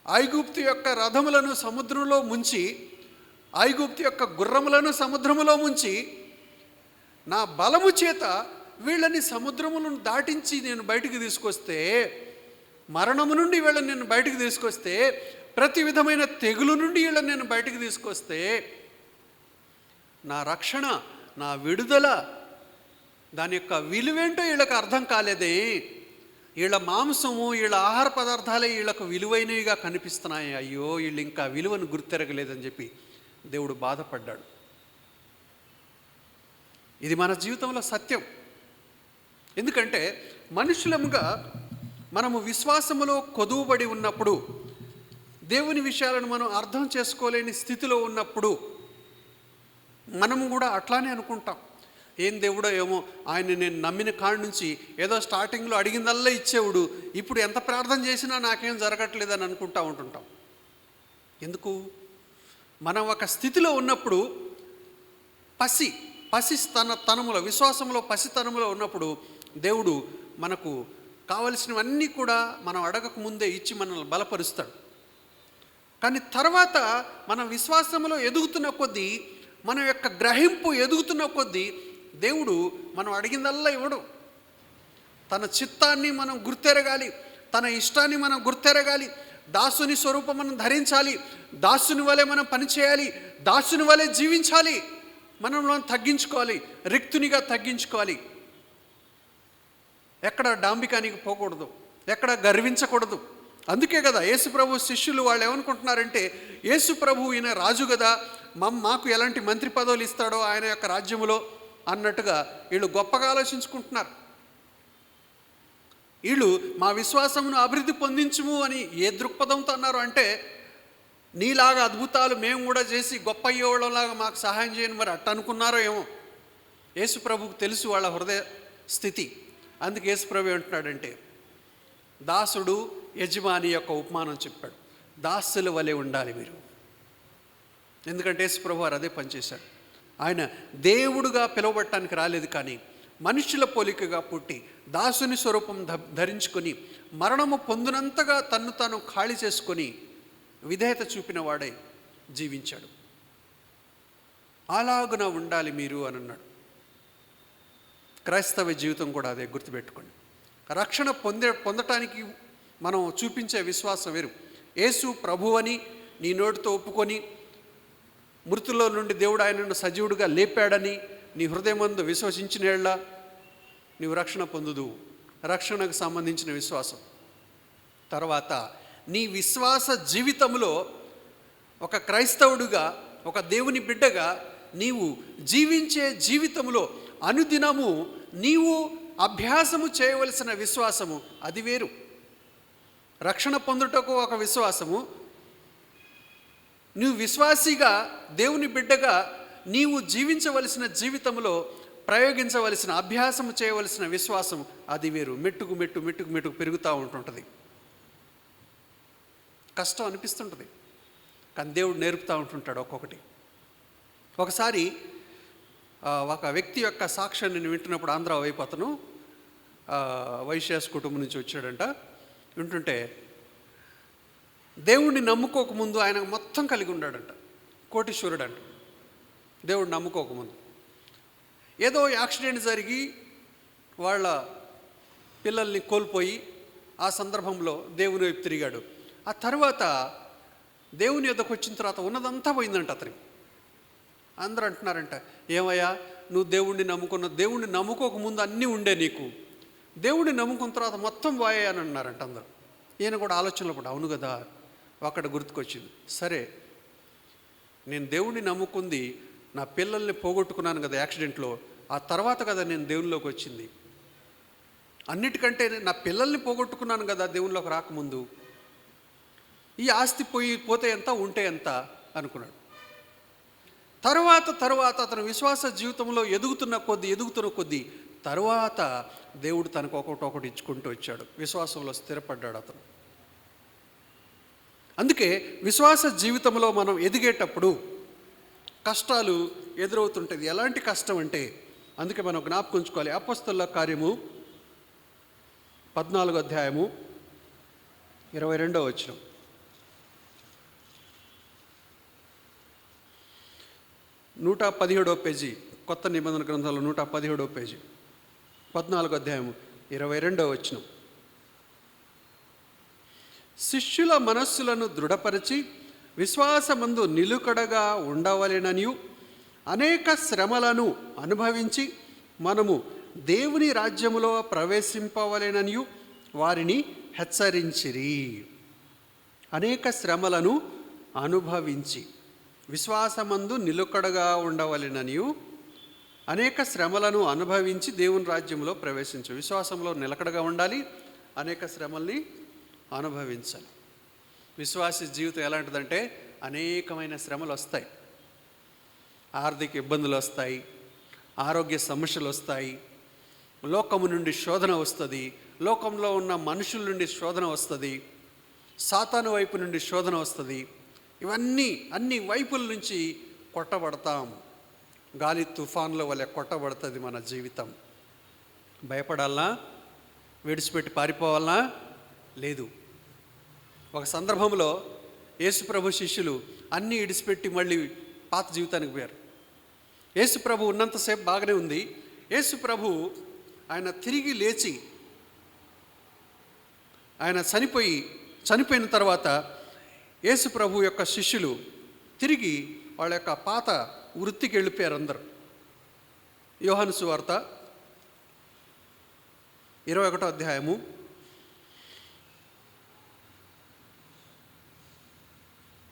ఐగుప్తు యొక్క రథములను సముద్రంలో ముంచి, ఐగుప్తు యొక్క గుర్రములను సముద్రములో ముంచి, నా బలము చేత వీళ్ళని సముద్రములను దాటించి నేను బయటికి తీసుకొస్తే, మరణము నుండి వీళ్ళని నేను బయటికి తీసుకొస్తే, ప్రతి విధమైన తెగులు నుండి వీళ్ళని నేను బయటికి తీసుకొస్తే, నా రక్షణ, నా విడుదల, దాని యొక్క విలువేంటో వీళ్ళకి అర్థం కాలేదే. వీళ్ళ మాంసము, వీళ్ళ ఆహార పదార్థాలే వీళ్ళకు విలువైనవిగా కనిపిస్తున్నాయి. అయ్యో, వీళ్ళు ఇంకా విలువను గుర్తెరగలేదని చెప్పి దేవుడు బాధపడ్డాడు. ఇది మన జీవితంలో సత్యం. ఎందుకంటే మనుషులముగా మనము విశ్వాసములో కొదువుబడి ఉన్నప్పుడు, దేవుని విషయాలను మనం అర్థం చేసుకోలేని స్థితిలో ఉన్నప్పుడు మనము కూడా అట్లానే అనుకుంటాం. ఏం దేవుడో ఏమో, ఆయన నేను నమ్మిన కాడి నుంచి ఏదో స్టార్టింగ్లో అడిగిందల్లా ఇచ్చేవుడు, ఇప్పుడు ఎంత ప్రార్థన చేసినా నాకేం జరగట్లేదని అనుకుంటా ఉంటుంటాం. ఎందుకు? మనం ఒక స్థితిలో ఉన్నప్పుడు, పసితనములో, విశ్వాసంలో పసితనములో ఉన్నప్పుడు దేవుడు మనకు కావలసినవన్నీ కూడా మనం అడగక ముందే ఇచ్చి మనల్ని బలపరుస్తాడు. కానీ తర్వాత మన విశ్వాసంలో ఎదుగుతున్న కొద్దీ, మన యొక్క గ్రహింపు ఎదుగుతున్న కొద్దీ దేవుడు మనం అడిగిందల్లా ఇవ్వడు. తన చిత్తాన్ని మనం గుర్తెరగాలి, తన ఇష్టాన్ని మనం గుర్తెరగాలి, దాసుని స్వరూపం మనం ధరించాలి, దాసుని వలె మనం పనిచేయాలి, దాసుని వలె జీవించాలి, మనం తగ్గించుకోవాలి, రిక్తునిగా తగ్గించుకోవాలి. ఎక్కడ డాంబికానికి పోకూడదు, ఎక్కడ గర్వించకూడదు. అందుకే కదా యేసు ప్రభు శిష్యులు వాళ్ళు ఏమనుకుంటున్నారంటే, యేసు ప్రభు ఈయన రాజు కదా, మాకు ఎలాంటి మంత్రి పదవులు ఇస్తాడో ఆయన యొక్క రాజ్యములో అన్నట్టుగా వీళ్ళు గొప్పగా ఆలోచించుకుంటున్నారు. వీళ్ళు మా విశ్వాసమును అభివృద్ధి పొందించుము అని ఏ దృక్పథంతో అన్నారు అంటే, నీలాగా అద్భుతాలు మేము కూడా చేసి గొప్ప అయ్యేవాళ్ళలాగా మాకు సహాయం చేయని మరి అట్ట అనుకున్నారో ఏమో. యేసు ప్రభువుకు తెలుసు వాళ్ళ హృదయ స్థితి. అందుకే యేసు ప్రభు ఏమంటున్నాడంటే, దాసుడు యజమాని యొక్క ఉపమానం చెప్పాడు. దాసుల వలె ఉండాలి మీరు. ఎందుకంటే యేసు ప్రభు వారు అదే పనిచేశాడు. ఆయన దేవుడుగా పిలువబడటానికి రాలేదు, కానీ మనుషుల పోలికగా పుట్టి దాసుని స్వరూపం ధరించుకొని మరణము పొందినంతగా తన్ను తాను ఖాళీ చేసుకొని విధేయత చూపిన వాడై జీవించాడు. అలాగున ఉండాలి మీరు అని అన్నాడు. క్రైస్తవ జీవితం కూడా అదే, గుర్తుపెట్టుకోండి. రక్షణ పొందటానికి మనం చూపించే విశ్వాసం వేరు. యేసు ప్రభువని నీ నోటితో ఒప్పుకొని, మృతుల్లో నుండి దేవుడు ఆయనను సజీవుడిగా లేపాడని నీ హృదయమందు విశ్వసించినేళ్ళ నీవు రక్షణ పొందుదు. రక్షణకు సంబంధించిన విశ్వాసం. తర్వాత నీ విశ్వాస జీవితంలో ఒక క్రైస్తవుడిగా, ఒక దేవుని బిడ్డగా నీవు జీవించే జీవితంలో అనుదినము నీవు అభ్యాసము చేయవలసిన విశ్వాసము అది వేరు. రక్షణ పొందుటకు ఒక విశ్వాసము, నువ్వు విశ్వాసిగా దేవుని బిడ్డగా నీవు జీవించవలసిన జీవితంలో ప్రయోగించవలసిన, అభ్యాసము చేయవలసిన విశ్వాసం అది వేరు. మెట్టుకు మెట్టు పెరుగుతూ ఉంటుంటుంది. కష్టం అనిపిస్తుంటుంది, కానీ దేవుడు నేర్పుతూ ఉంటుంటాడు ఒక్కొక్కటి. ఒకసారి ఒక వ్యక్తి యొక్క సాక్ష్యాన్ని నేను వింటున్నప్పుడు, ఆంధ్ర వైపు అతను వైశ్యాస్ కుటుంబం నుంచి వచ్చాడంట. వింటుంటే దేవుడిని నమ్ముకోకముందు ఆయన మొత్తం కలిగి ఉన్నాడంట, కోటీశ్వరుడు అంట. దేవుడిని నమ్ముకోకముందు ఏదో యాక్సిడెంట్ జరిగి వాళ్ళ పిల్లల్ని కోల్పోయి ఆ సందర్భంలో దేవుని వైపు తిరిగాడు. ఆ తర్వాత దేవుని యొద్దకు వచ్చిన తర్వాత ఉన్నదంతా పోయిందంట అతనికి. అందరూ అంటున్నారంట, ఏమయ్యా నువ్వు దేవుణ్ణి నమ్ముకోకముందు అన్నీ ఉండే, నీకు దేవుడిని నమ్ముకున్న తర్వాత మొత్తం పోయాయి అని అన్నారంట అందరూ. ఈయన కూడా ఆలోచనలో పడ్డా, అవును కదా, అక్కడ గుర్తుకొచ్చింది. సరే, నేను దేవుణ్ణి నమ్ముకుంది నా పిల్లల్ని పోగొట్టుకున్నాను కదా యాక్సిడెంట్లో, ఆ తర్వాత కదా నేను దేవునిలోకి వచ్చింది. అన్నిటికంటే నా పిల్లల్ని పోగొట్టుకున్నాను కదా దేవునిలోకి రాకముందు. ఈ ఆస్తి పోతే ఎంత, ఉంటే ఎంత అనుకున్నాడు. తర్వాత అతను విశ్వాస జీవితంలో ఎదుగుతున్న కొద్దీ తర్వాత దేవుడు తనకు ఒకటి ఇచ్చుకుంటూ వచ్చాడు. విశ్వాసంలో స్థిరపడ్డాడు అతను. అందుకే విశ్వాస జీవితంలో మనం ఎదిగేటప్పుడు కష్టాలు ఎదురవుతుంటుంది. ఎలాంటి కష్టం అంటే, అందుకే మనం జ్ఞాపకం ఉంచుకోవాలి. అపోస్తలుల కార్యము 14వ అధ్యాయము 22వ వచనం. నూట 17వ పేజీ, కొత్త నిబంధన గ్రంథంలో 117వ పేజీ, 14వ అధ్యాయము 22వ వచనం. శిష్యుల మనస్సులను దృఢపరిచి విశ్వాసమందు నిలుకడగా ఉండవలెననియు అనేక శ్రమలను అనుభవించి మనము దేవుని రాజ్యములో ప్రవేశింపవలెననియు వారిని హెచ్చరించిరి. అనేక శ్రమలను అనుభవించి విశ్వాసమందు నిలుకడగా ఉండవలెననియు అనేక శ్రమలను అనుభవించి దేవుని రాజ్యంలో ప్రవేశించు. విశ్వాసంలో నిలకడగా ఉండాలి, అనేక శ్రమల్ని అనుభవించాలి. విశ్వాస జీవితం ఎలాంటిదంటే అనేకమైన శ్రమలు వస్తాయి, ఆర్థిక ఇబ్బందులు వస్తాయి, ఆరోగ్య సమస్యలు వస్తాయి, లోకము నుండి శోధన వస్తుంది, లోకంలో ఉన్న మనుషుల నుండి శోధన వస్తుంది, సాతాను వైపు నుండి శోధన వస్తుంది. ఇవన్నీ అన్ని వైపుల నుంచి కొట్టబడతాం. గాలి తుఫాన్ల వల్ల కొట్టబడుతుంది మన జీవితం. భయపడాలనా, విడిచిపెట్టి పారిపోవాలనా? లేదు. ఒక సందర్భంలో యేసుప్రభు శిష్యులు అన్నీ విడిచిపెట్టి మళ్ళీ పాత జీవితానికి పోయారు. యేసుప్రభు ఉన్నంతసేపు బాగానే ఉంది. యేసుప్రభు ఆయన తిరిగి లేచి ఆయన చనిపోయిన తర్వాత యేసుప్రభు యొక్క శిష్యులు తిరిగి వాళ్ళ యొక్క పాత వృత్తికి వెళ్ళిపోయారు అందరు. యోహాను సువార్త 21వ అధ్యాయము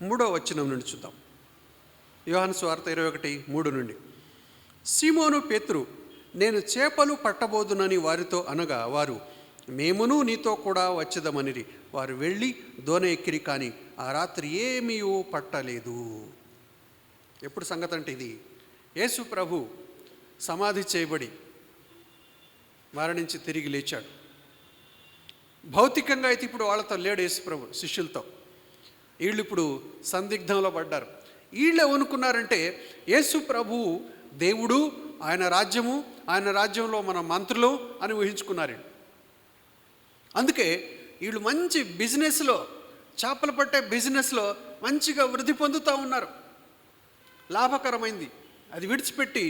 3వ వచనం నుండి చూద్దాం. యోహాను సువార్త 21:3 నుండి. సీమోను పేతురు, నేను చేపలు పట్టబోదునని వారితో అనగా వారు, మేమును నీతో కూడా వచ్చేదమనిరి. వారు వెళ్ళి దోణి ఎక్కిరి, కానీ ఆ రాత్రి ఏమీ పట్టలేదు. ఎప్పుడు సంగతి అంటే ఇది, యేసు ప్రభు సమాధి చేయబడి మరణించి తిరిగి లేచాడు. భౌతికంగా అయితే ఇప్పుడు వాళ్ళతో లేడు యేసు ప్రభు, శిష్యులతో. వీళ్ళు ఇప్పుడు సందిగ్ధంలో పడ్డారు. వీళ్ళు ఏమనుకున్నారంటే యేసు ప్రభు దేవుడు, ఆయన రాజ్యంలో మన మంత్రులు అని ఊహించుకున్నారు. అందుకే వీళ్ళు మంచి బిజినెస్లో, చేపలు పట్టే బిజినెస్లో మంచిగా వృద్ధి పొందుతూ ఉన్నారు. లాభకరమైంది. అది విడిచిపెట్టి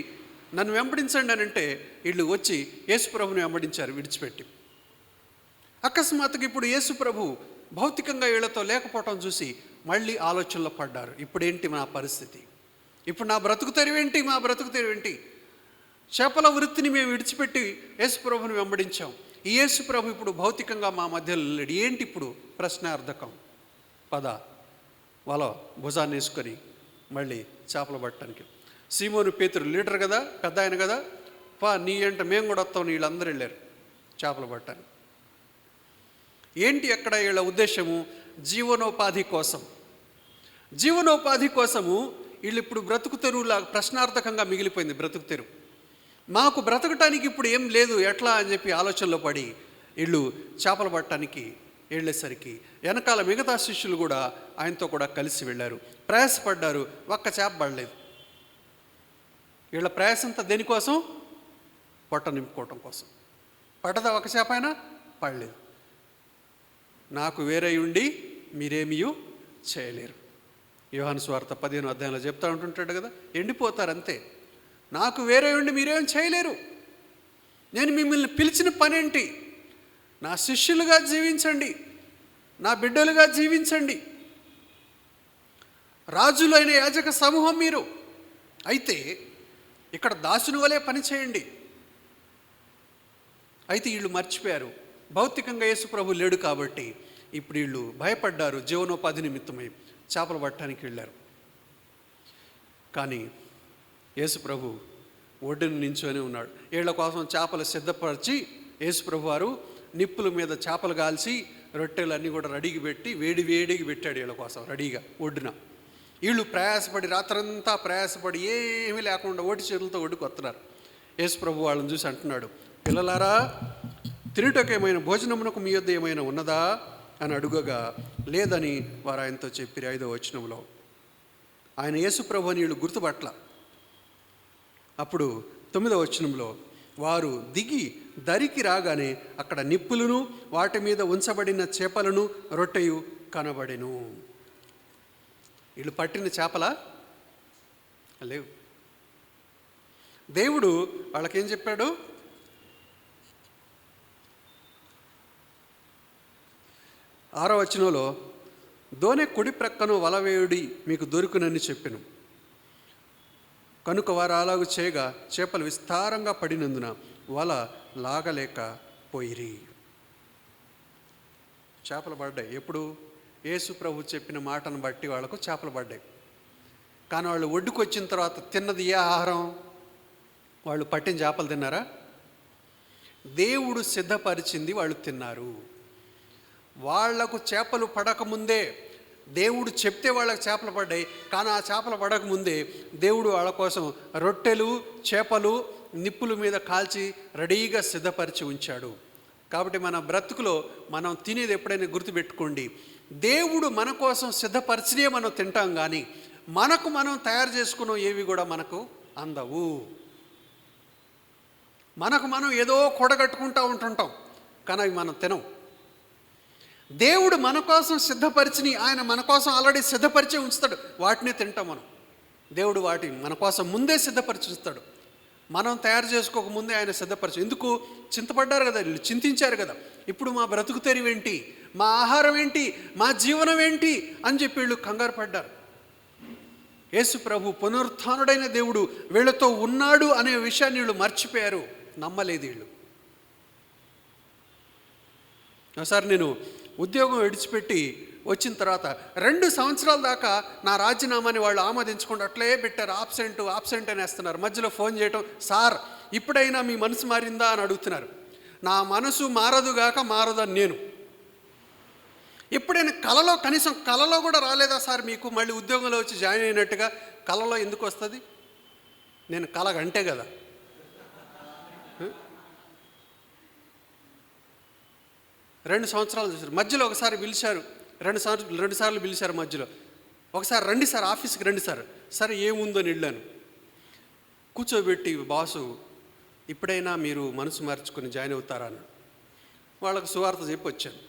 నన్ను వెంబడించండి అని అంటే వీళ్ళు వచ్చి యేసుప్రభుని వెంబడించారు విడిచిపెట్టి. అకస్మాత్తుగా ఇప్పుడు యేసుప్రభు భౌతికంగా వీళ్ళతో లేకపోవటం చూసి మళ్ళీ ఆలోచనలో పడ్డారు. ఇప్పుడేంటి నా పరిస్థితి? ఇప్పుడు నా బ్రతుకు తెరువేంటి? చేపల వృత్తిని మేము విడిచిపెట్టి యేసుప్రభుని వెంబడించాం. ఈ యేసుప్రభు ఇప్పుడు భౌతికంగా మా మధ్యలో లేడు. ఏంటి ఇప్పుడు? ప్రశ్నార్థకం. పద వల భుజాన్ని వేసుకొని మళ్ళీ చేపలు పట్టడానికి. సీమోను పేతురు లీడర్ కదా, పెద్ద ఆయన కదా, నీ ఏంట మేము కూడా వస్తాం. వీళ్ళందరూ వెళ్ళారు చేపలు పట్టడానికి. ఏంటి అక్కడ వీళ్ళ ఉద్దేశము? జీవనోపాధి కోసము వీళ్ళు ఇప్పుడు బ్రతుకు తెరువులా ప్రశ్నార్థకంగా మిగిలిపోయింది. బ్రతుకు తెరువు మాకు బ్రతకటానికి ఇప్పుడు ఏం లేదు, ఎట్లా అని చెప్పి ఆలోచనలో పడి వీళ్ళు చేపలు పట్టడానికి వెళ్ళేసరికి వెనకాల మిగతా శిష్యులు కూడా ఆయనతో కూడా కలిసి వెళ్ళారు. ప్రయాసపడ్డారు, ఒక్క చేప పడలేదు. వీళ్ళ ప్రయాసంతా దేనికోసం? పొట్ట నింపుకోవటం కోసం. పడ్డదా ఒక చేప అయినా? పడలేదు. నాకు వేరే ఉండి మీరేమీ చేయలేరు. యోహాను సువార్త 15వ అధ్యాయంలో చెప్తా ఉంటుంటాడు కదా, ఎండిపోతారు అంతే. నాకు వేరే ఉండి మీరేం చేయలేరు. నేను మిమ్మల్ని పిలిచిన పనేంటి? నా శిష్యులుగా జీవించండి, నా బిడ్డలుగా జీవించండి, రాజులైన యాజక సమూహం మీరు. అయితే ఇక్కడ దాసుని వలె పని చేయండి. అయితే వీళ్ళు మర్చిపోయారు, భౌతికంగా యేసు ప్రభు లేడు కాబట్టి. ఇప్పుడు వీళ్ళు భయపడ్డారు, జీవనోపాధి నిమిత్తమై చేపలు పట్టడానికి వెళ్ళారు. కానీ యేసు ప్రభు ఒడ్డున నించొని ఉన్నాడు. వీళ్ళ కోసం చేపలు సిద్ధపరిచి యేసు ప్రభు వారు నిప్పుల మీద చేపలు కాల్చి రొట్టెలు అన్నీ కూడా రెడీకి పెట్టి వేడికి పెట్టాడు వీళ్ళ కోసం రెడీగా ఒడ్డున. వీళ్ళు ప్రయాసపడి రాత్రంతా ప్రయాసపడి ఏమీ లేకుండా ఓటి చేతులతో ఒడ్డుకు వస్తున్నారు. యేసు ప్రభు వాళ్ళని చూసి అంటున్నాడు, పిల్లలారా, తిరుటకేమైనా భోజనమునకు మీ యొద్ద ఏమైనా ఉన్నదా అని అడుగగా లేదని వారు ఆయనతో చెప్పిరి. 5వ వచనంలో ఆయన యేసు ప్రభు అని వీళ్ళు గుర్తుపట్ల. అప్పుడు 9వ వచనంలో వారు దిగి దరికి రాగానే అక్కడ నిప్పులను వాటి మీద ఉంచబడిన చేపలను రొట్టెయు కనబడెను. వీళ్ళు పట్టిన చేపలా? లేవు. దేవుడు వాళ్ళకేం చెప్పాడు? 6వ వచనంలో దోనె కుడి ప్రక్కను వలవేయుడి మీకు దొరుకునని చెప్పెను. కనుక వారు అలాగూ చేయగా చేపలు విస్తారంగా పడినందున వల లాగలేకపోయిరి. చేపలు పడ్డాయి. ఎప్పుడు? యేసు ప్రభు చెప్పిన మాటను బట్టి వాళ్ళకు చేపలు పడ్డాయి. కానీ వాళ్ళు ఒడ్డుకు వచ్చిన తర్వాత తిన్నది ఏ ఆహారం? వాళ్ళు పట్టిన చేపలు తిన్నారా? దేవుడు సిద్ధపరిచింది వాళ్ళు తిన్నారు. వాళ్లకు చేపలు పడకముందే దేవుడు చెప్తే వాళ్ళకి చేపలు పడ్డాయి. కానీ ఆ చేపలు పడకముందే దేవుడు వాళ్ళ కోసం రొట్టెలు చేపలు నిప్పుల మీద కాల్చి రెడీగా సిద్ధపరిచి ఉంచాడు. కాబట్టి మన బ్రతుకులో మనం తినేది ఎప్పుడైనా గుర్తుపెట్టుకోండి, దేవుడు మన కోసం సిద్ధపరిచినే మనం తింటాం, కానీ మనకు మనం తయారు చేసుకున్న ఏవి కూడా మనకు అందవు. మనకు మనం ఏదో కూడగట్టుకుంటూ ఉంటుంటాం, కానీ అవి మనం తినం. దేవుడు మన కోసం సిద్ధపరిచిని ఆయన మన కోసం ఆల్రెడీ సిద్ధపరిచే ఉంచుతాడు, వాటినే తింటాం మనం. దేవుడు వాటిని మన కోసం ముందే సిద్ధపరిచి ఉంచుతాడు. మనం తయారు చేసుకోక ముందే ఆయన సిద్ధపరిచి. ఎందుకు? చింతపడ్డారు కదా, వీళ్ళు చింతించారు కదా, ఇప్పుడు మా బ్రతుకు తెరివేంటి, మా ఆహారం ఏంటి, మా జీవనం ఏంటి అని చెప్పి వీళ్ళు కంగారు పడ్డారు. యేసు ప్రభు పునరుత్థానుడైన దేవుడు వీళ్ళతో ఉన్నాడు అనే విషయాన్ని వీళ్ళు మర్చిపోయారు, నమ్మలేదు వీళ్ళు. ఒకసారి నేను ఉద్యోగం విడిచిపెట్టి వచ్చిన తర్వాత 2 సంవత్సరాల దాకా నా రాజీనామాని వాళ్ళు ఆమోదించకుండా అట్లే పెట్టారు. ఆబ్సెంట్ అని వేస్తున్నారు. మధ్యలో ఫోన్ చేయటం, సార్ ఇప్పుడైనా మీ మనసు మారిందా అని అడుగుతున్నారు. నా మనసు మారదుగాక మారదని నేను ఎప్పుడైనా కనీసం కలలో కూడా రాలేదా సార్ మీకు మళ్ళీ ఉద్యోగంలో వచ్చి జాయిన్ అయినట్టుగా? కలలో ఎందుకు వస్తుంది? నేను కలగంటే కదా. 2 సంవత్సరాలు చూశారు. మధ్యలో ఒకసారి పిలిచారు, 2 సార్లు పిలిచారు. మధ్యలో ఒకసారి రండి సార్, ఆఫీస్కి రండి సార్. సరే ఏముందని వెళ్ళాను. కూర్చోబెట్టి బాసు ఇప్పుడైనా మీరు మనసు మార్చుకొని జాయిన్ అవుతారా అని వాళ్ళకు సువార్త చెప్పి వచ్చాను.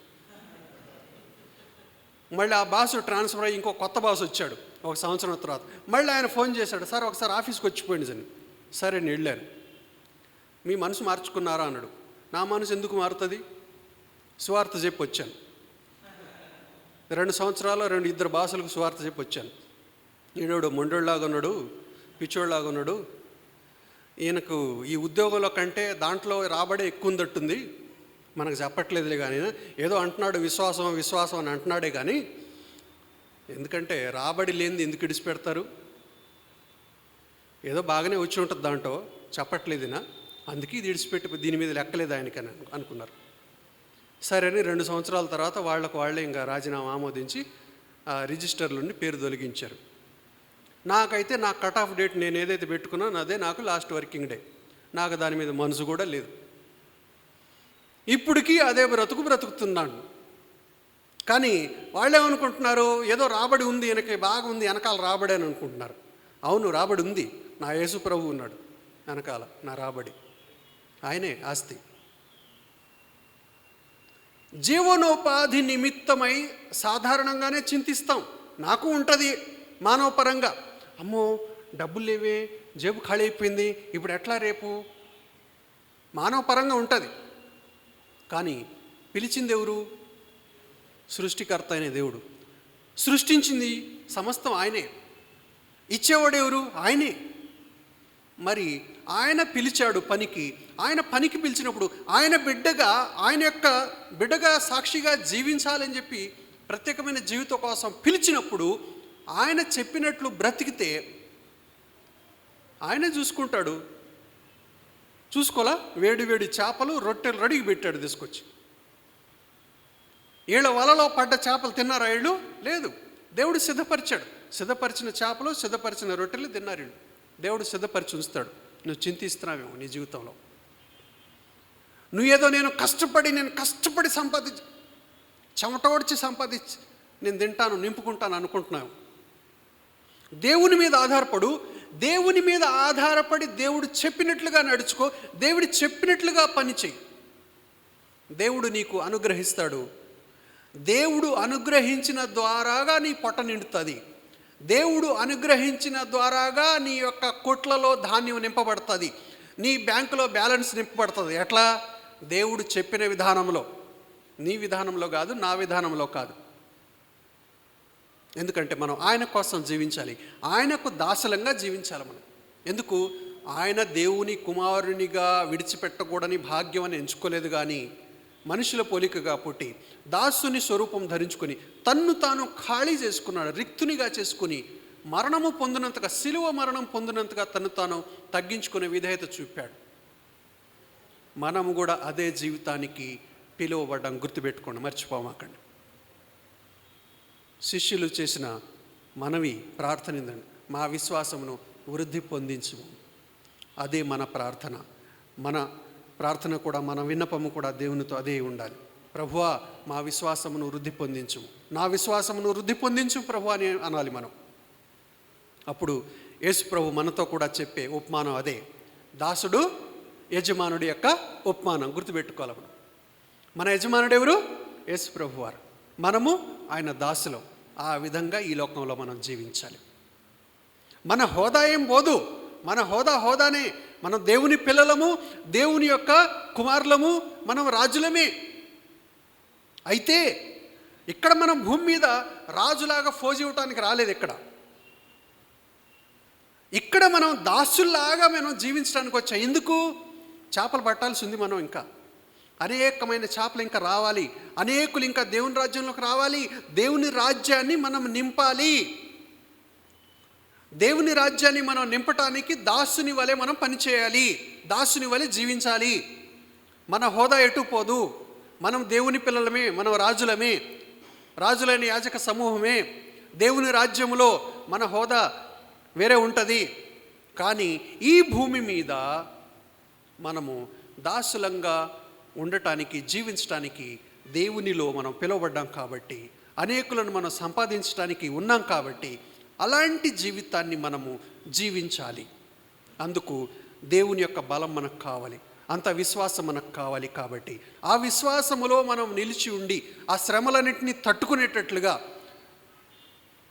మళ్ళీ ఆ బాసు ట్రాన్స్ఫర్ అయ్యి ఇంకో కొత్త బాసు వచ్చాడు 1 సంవత్సరం తర్వాత. మళ్ళీ ఆయన ఫోన్ చేశాడు, సార్ ఒకసారి ఆఫీస్కి వచ్చిపోయింది అని. సరే నేను వెళ్ళాను. మీ మనసు మార్చుకున్నారా అన్నాడు. నా మనసు ఎందుకు మారుతుంది? సువార్త చెప్పి వచ్చాను. 2 సంవత్సరాలు 2 బాసులకు సువార్త చెప్పి వచ్చాను. ఈడోడు మొండోళ్ళలాగా ఉన్నాడు, పిచ్చోళ్ళలాగా ఉన్నాడు, ఈయనకు ఈ ఉద్యోగంలో కంటే దాంట్లో రాబడే ఎక్కువ ఉందట్టుంది, మనకు చెప్పట్లేదులే కానీ ఏదో అంటున్నాడు విశ్వాసం అని అంటున్నాడే కానీ ఎందుకంటే రాబడి లేనిది ఎందుకు ఇడిచిపెడతారు? ఏదో బాగానే వచ్చి ఉంటుంది దాంట్లో, చెప్పట్లేదునా, అందుకే ఇది ఇడిచిపెట్టి దీని మీద లెక్కలేదు ఆయనకని అనుకున్నారు. సరే అని 2 సంవత్సరాల తర్వాత వాళ్ళే ఇంకా రాజీనామా ఆమోదించి రిజిస్టర్ల నుండి పేరు తొలగించారు. నాకైతే నా కట్ ఆఫ్ డేట్ నేను ఏదైతే పెట్టుకున్నానో అదే నాకు లాస్ట్ వర్కింగ్ డే. నాకు దాని మీద మనసు కూడా లేదు. ఇప్పటికీ అదే బ్రతుకుతున్నాను. కానీ వాళ్ళేమనుకుంటున్నారు, ఏదో రాబడి ఉంది, వెనక బాగా ఉంది, వెనకాల రాబడి అని అనుకుంటున్నారు. అవును, రాబడి ఉంది. నా యేసు ప్రభు ఉన్నాడు వెనకాల, నా రాబడి ఆయనే ఆస్తి. జీవనోపాధి నిమిత్తమై సాధారణంగానే చింతిస్తాం. నాకు ఉంటుంది మానవపరంగా, అమ్మో డబ్బులు లేవే, జేబు ఖాళీ అయిపోయింది, ఇప్పుడు ఎట్లా రేపు, మానవపరంగా ఉంటుంది. కానీ పిలిచింది ఎవరు? సృష్టికర్త అయిన దేవుడు. సృష్టించింది సమస్తం ఆయనే. ఇచ్చేవాడు ఎవరు? ఆయనే. మరి ఆయన పిలిచాడు పనికి. ఆయన పనికి పిలిచినప్పుడు ఆయన బిడ్డగా, ఆయన యొక్క బిడ్డగా సాక్షిగా జీవించాలని చెప్పి ప్రత్యేకమైన జీవితం కోసం పిలిచినప్పుడు ఆయన చెప్పినట్లు బ్రతికితే ఆయనే చూసుకుంటాడు. చూసుకోలా? వేడి వేడి చేపలు రొట్టెలు రెడీకి పెట్టాడు తీసుకొచ్చి. వీళ్ళ వలలో పడ్డ చేపలు తిన్నారా వీళ్ళు? లేదు. దేవుడు సిద్ధపరిచాడు. సిద్ధపరిచిన చేపలు, సిద్ధపరిచిన రొట్టెలు తిన్నారు వీళ్ళు. దేవుడు సిద్ధపరిచి ఉంచుతాడు. నువ్వు చింతిస్తున్నావేమో నీ జీవితంలో. నువ్వేదో నేను కష్టపడి సంపాదించి, చెమటోడ్చి సంపాదించి నేను తింటాను, నింపుకుంటాను అనుకుంటున్నావు. దేవుని మీద ఆధారపడు. దేవుని మీద ఆధారపడి దేవుడు చెప్పినట్లుగా నడుచుకో. దేవుడు చెప్పినట్లుగా పని చెయ్యి. దేవుడు నీకు అనుగ్రహిస్తాడు. దేవుడు అనుగ్రహించిన ద్వారాగా నీ పొట్ట నిండుతుంది. దేవుడు అనుగ్రహించిన ద్వారాగా నీ యొక్క కొట్లలో ధాన్యం నింపబడుతుంది. నీ బ్యాంకులో బ్యాలెన్స్ నింపబడుతుంది. ఎట్లా? దేవుడు చెప్పిన విధానంలో. నీ విధానంలో కాదు, నా విధానంలో కాదు. ఎందుకంటే మనం ఆయన కోసం జీవించాలి. ఆయనకు దాసలంగా జీవించాలి మనం. ఎందుకు? ఆయన దేవుని కుమారునిగా విడిచిపెట్టకూడని భాగ్యం అని ఎంచుకోలేదు, కానీ మనుషుల పోలికగా పుట్టి దాసుని స్వరూపం ధరించుకొని తన్ను తాను ఖాళీ చేసుకున్నాడు. రిక్తునిగా చేసుకుని మరణము పొందినంతగా, శిలువ మరణం పొందినంతగా తను తాను తగ్గించుకునే విధేయత చూపాడు. మనము కూడా అదే జీవితానికి పిలువబడ్డం గుర్తుపెట్టుకోండి, మర్చిపోమాకండి. శిష్యులు చేసిన మనవి ప్రార్థన ఏందండి? మా విశ్వాసమును వృద్ధి పొందించు. అదే మన ప్రార్థన. మన ప్రార్థన కూడా, మన విన్నపము కూడా దేవునితో అదే ఉండాలి. ప్రభువా, మా విశ్వాసమును వృద్ధి పొందించు, నా విశ్వాసమును వృద్ధి పొందించు ప్రభు అని అనాలి మనం. అప్పుడు యేసు ప్రభు మనతో కూడా చెప్పే ఉపమానం అదే. దాసుడు యజమానుడి యొక్క ఉపమానం గుర్తుపెట్టుకోవాలి మనం. మన యజమానుడు ఎవరు? యేసు ప్రభు వారు. మనము ఆయన దాసులం. ఆ విధంగా ఈ లోకంలో మనం జీవించాలి. మన హోదా ఏం పోదు. మన హోదానే. మనం దేవుని పిల్లలము, దేవుని యొక్క కుమారులము, మనం రాజులమే. అయితే ఇక్కడ మనం భూమి మీద రాజులాగా ఫోజు ఇవ్వటానికి రాలేదు. ఇక్కడ మనం దాసుల్లాగా మనం జీవించడానికి వచ్చాం. ఎందుకు? చేపలు పట్టాల్సి ఉంది మనం. ఇంకా అనేకమైన చేపలు ఇంకా రావాలి. అనేకులు ఇంకా దేవుని రాజ్యంలోకి రావాలి. దేవుని రాజ్యాన్ని మనం నింపాలి. దేవుని రాజ్యాన్ని మనం నింపటానికి దాసుని వలె మనం పనిచేయాలి. దాసుని వలె జీవించాలి. మన హోదా ఎటు పోదు. మనం దేవుని పిల్లలమే, మనం రాజులమే, రాజులైన యాజక సమూహమే. దేవుని రాజ్యంలో మన హోదా వేరే ఉంటుంది. కానీ ఈ భూమి మీద మనము దాసులంగా ఉండటానికి, జీవించటానికి దేవునిలో మనం పిలువబడ్డాం కాబట్టి, అనేకులను మనం సంపాదించడానికి ఉన్నాం కాబట్టి అలాంటి జీవితాన్ని మనము జీవించాలి. అందుకు దేవుని యొక్క బలం మనకు కావాలి, అంత విశ్వాసం మనకు కావాలి. కాబట్టి ఆ విశ్వాసములో మనం నిలిచి ఉండి ఆ శ్రమలన్నింటినీ తట్టుకునేటట్లుగా,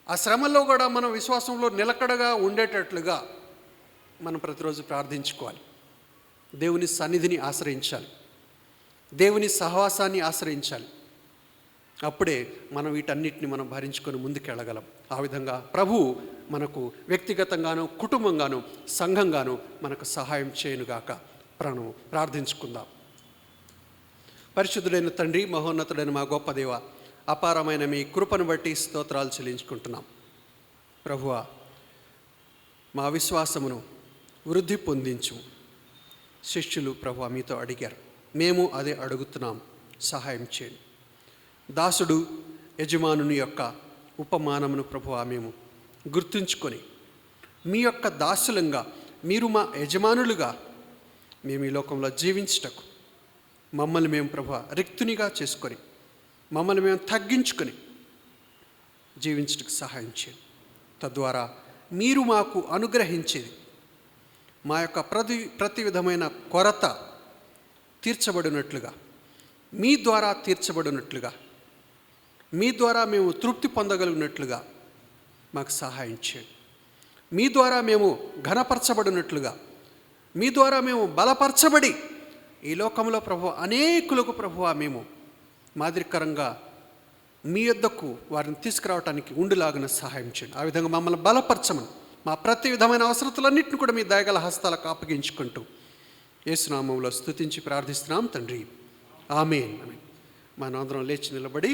ఆ శ్రమలో కూడా మనం విశ్వాసంలో నిలకడగా ఉండేటట్లుగా మనం ప్రతిరోజు ప్రార్థించుకోవాలి. దేవుని సన్నిధిని ఆశ్రయించాలి. దేవుని సహవాసాన్ని ఆశ్రయించాలి. అప్పుడే మనం వీటన్నిటిని మనం భరించుకొని ముందుకెళ్ళగలం. ఆ విధంగా ప్రభువు మనకు వ్యక్తిగతంగాను, కుటుంబంగాను, సంఘంగాను మనకు సహాయం చేయనుగాక. ప్రార్థించుకుందాం. పరిశుద్ధుడైన తండ్రి, మహోన్నతుడైన మా గొప్ప దేవ, అపారమైన మీ కృపను బట్టి స్తోత్రాలు చెల్లించుకుంటున్నాం. ప్రభువా, మా విశ్వాసమును వృద్ధి పొందించు. శిష్యులు ప్రభువా మీతో అడిగారు, మేము అదే అడుగుతున్నాం, సహాయం చేయండి. దాసుడు యజమానుని యొక్క ఉపమానమును ప్రభువా మేము గుర్తుంచుకొని మీ యొక్క దాసులంగా, మీరు మా యజమానులుగా మేము ఈ లోకంలో జీవించుటకు మమ్మల్ని మేము ప్రభువా రిక్తునిగా చేసుకొని మమ్మల్ని మేము తగ్గించుకొని జీవించడానికి సహాయం చేయండి. తద్వారా మీరు మాకు అనుగ్రహించేది మా యొక్క ప్రతి విధమైన కొరత తీర్చబడినట్లుగా, మీ ద్వారా తీర్చబడినట్లుగా, మీ ద్వారా మేము తృప్తి పొందగలిగినట్లుగా మాకు సహాయం చేయండి. మీ ద్వారా మేము ఘనపరచబడినట్లుగా, మీ ద్వారా మేము బలపరచబడి ఈ లోకంలో ప్రభువా అనేకులకు ప్రభువా మేము మాదిరికరంగా మీ యొద్దకు వారిని తీసుకురావడానికి ఉండులాగిన సహాయం చేయండి. ఆ విధంగా మమ్మల్ని బలపరచమని మా ప్రతి విధమైన అవసరతలన్నింటిని కూడా మీ దయగల హస్తాలకు అప్పగించుకుంటూ యేసునామంలో స్తుతించి ప్రార్థిస్తున్నాం తండ్రి. ఆమేన్. మనందరం లేచి నిలబడి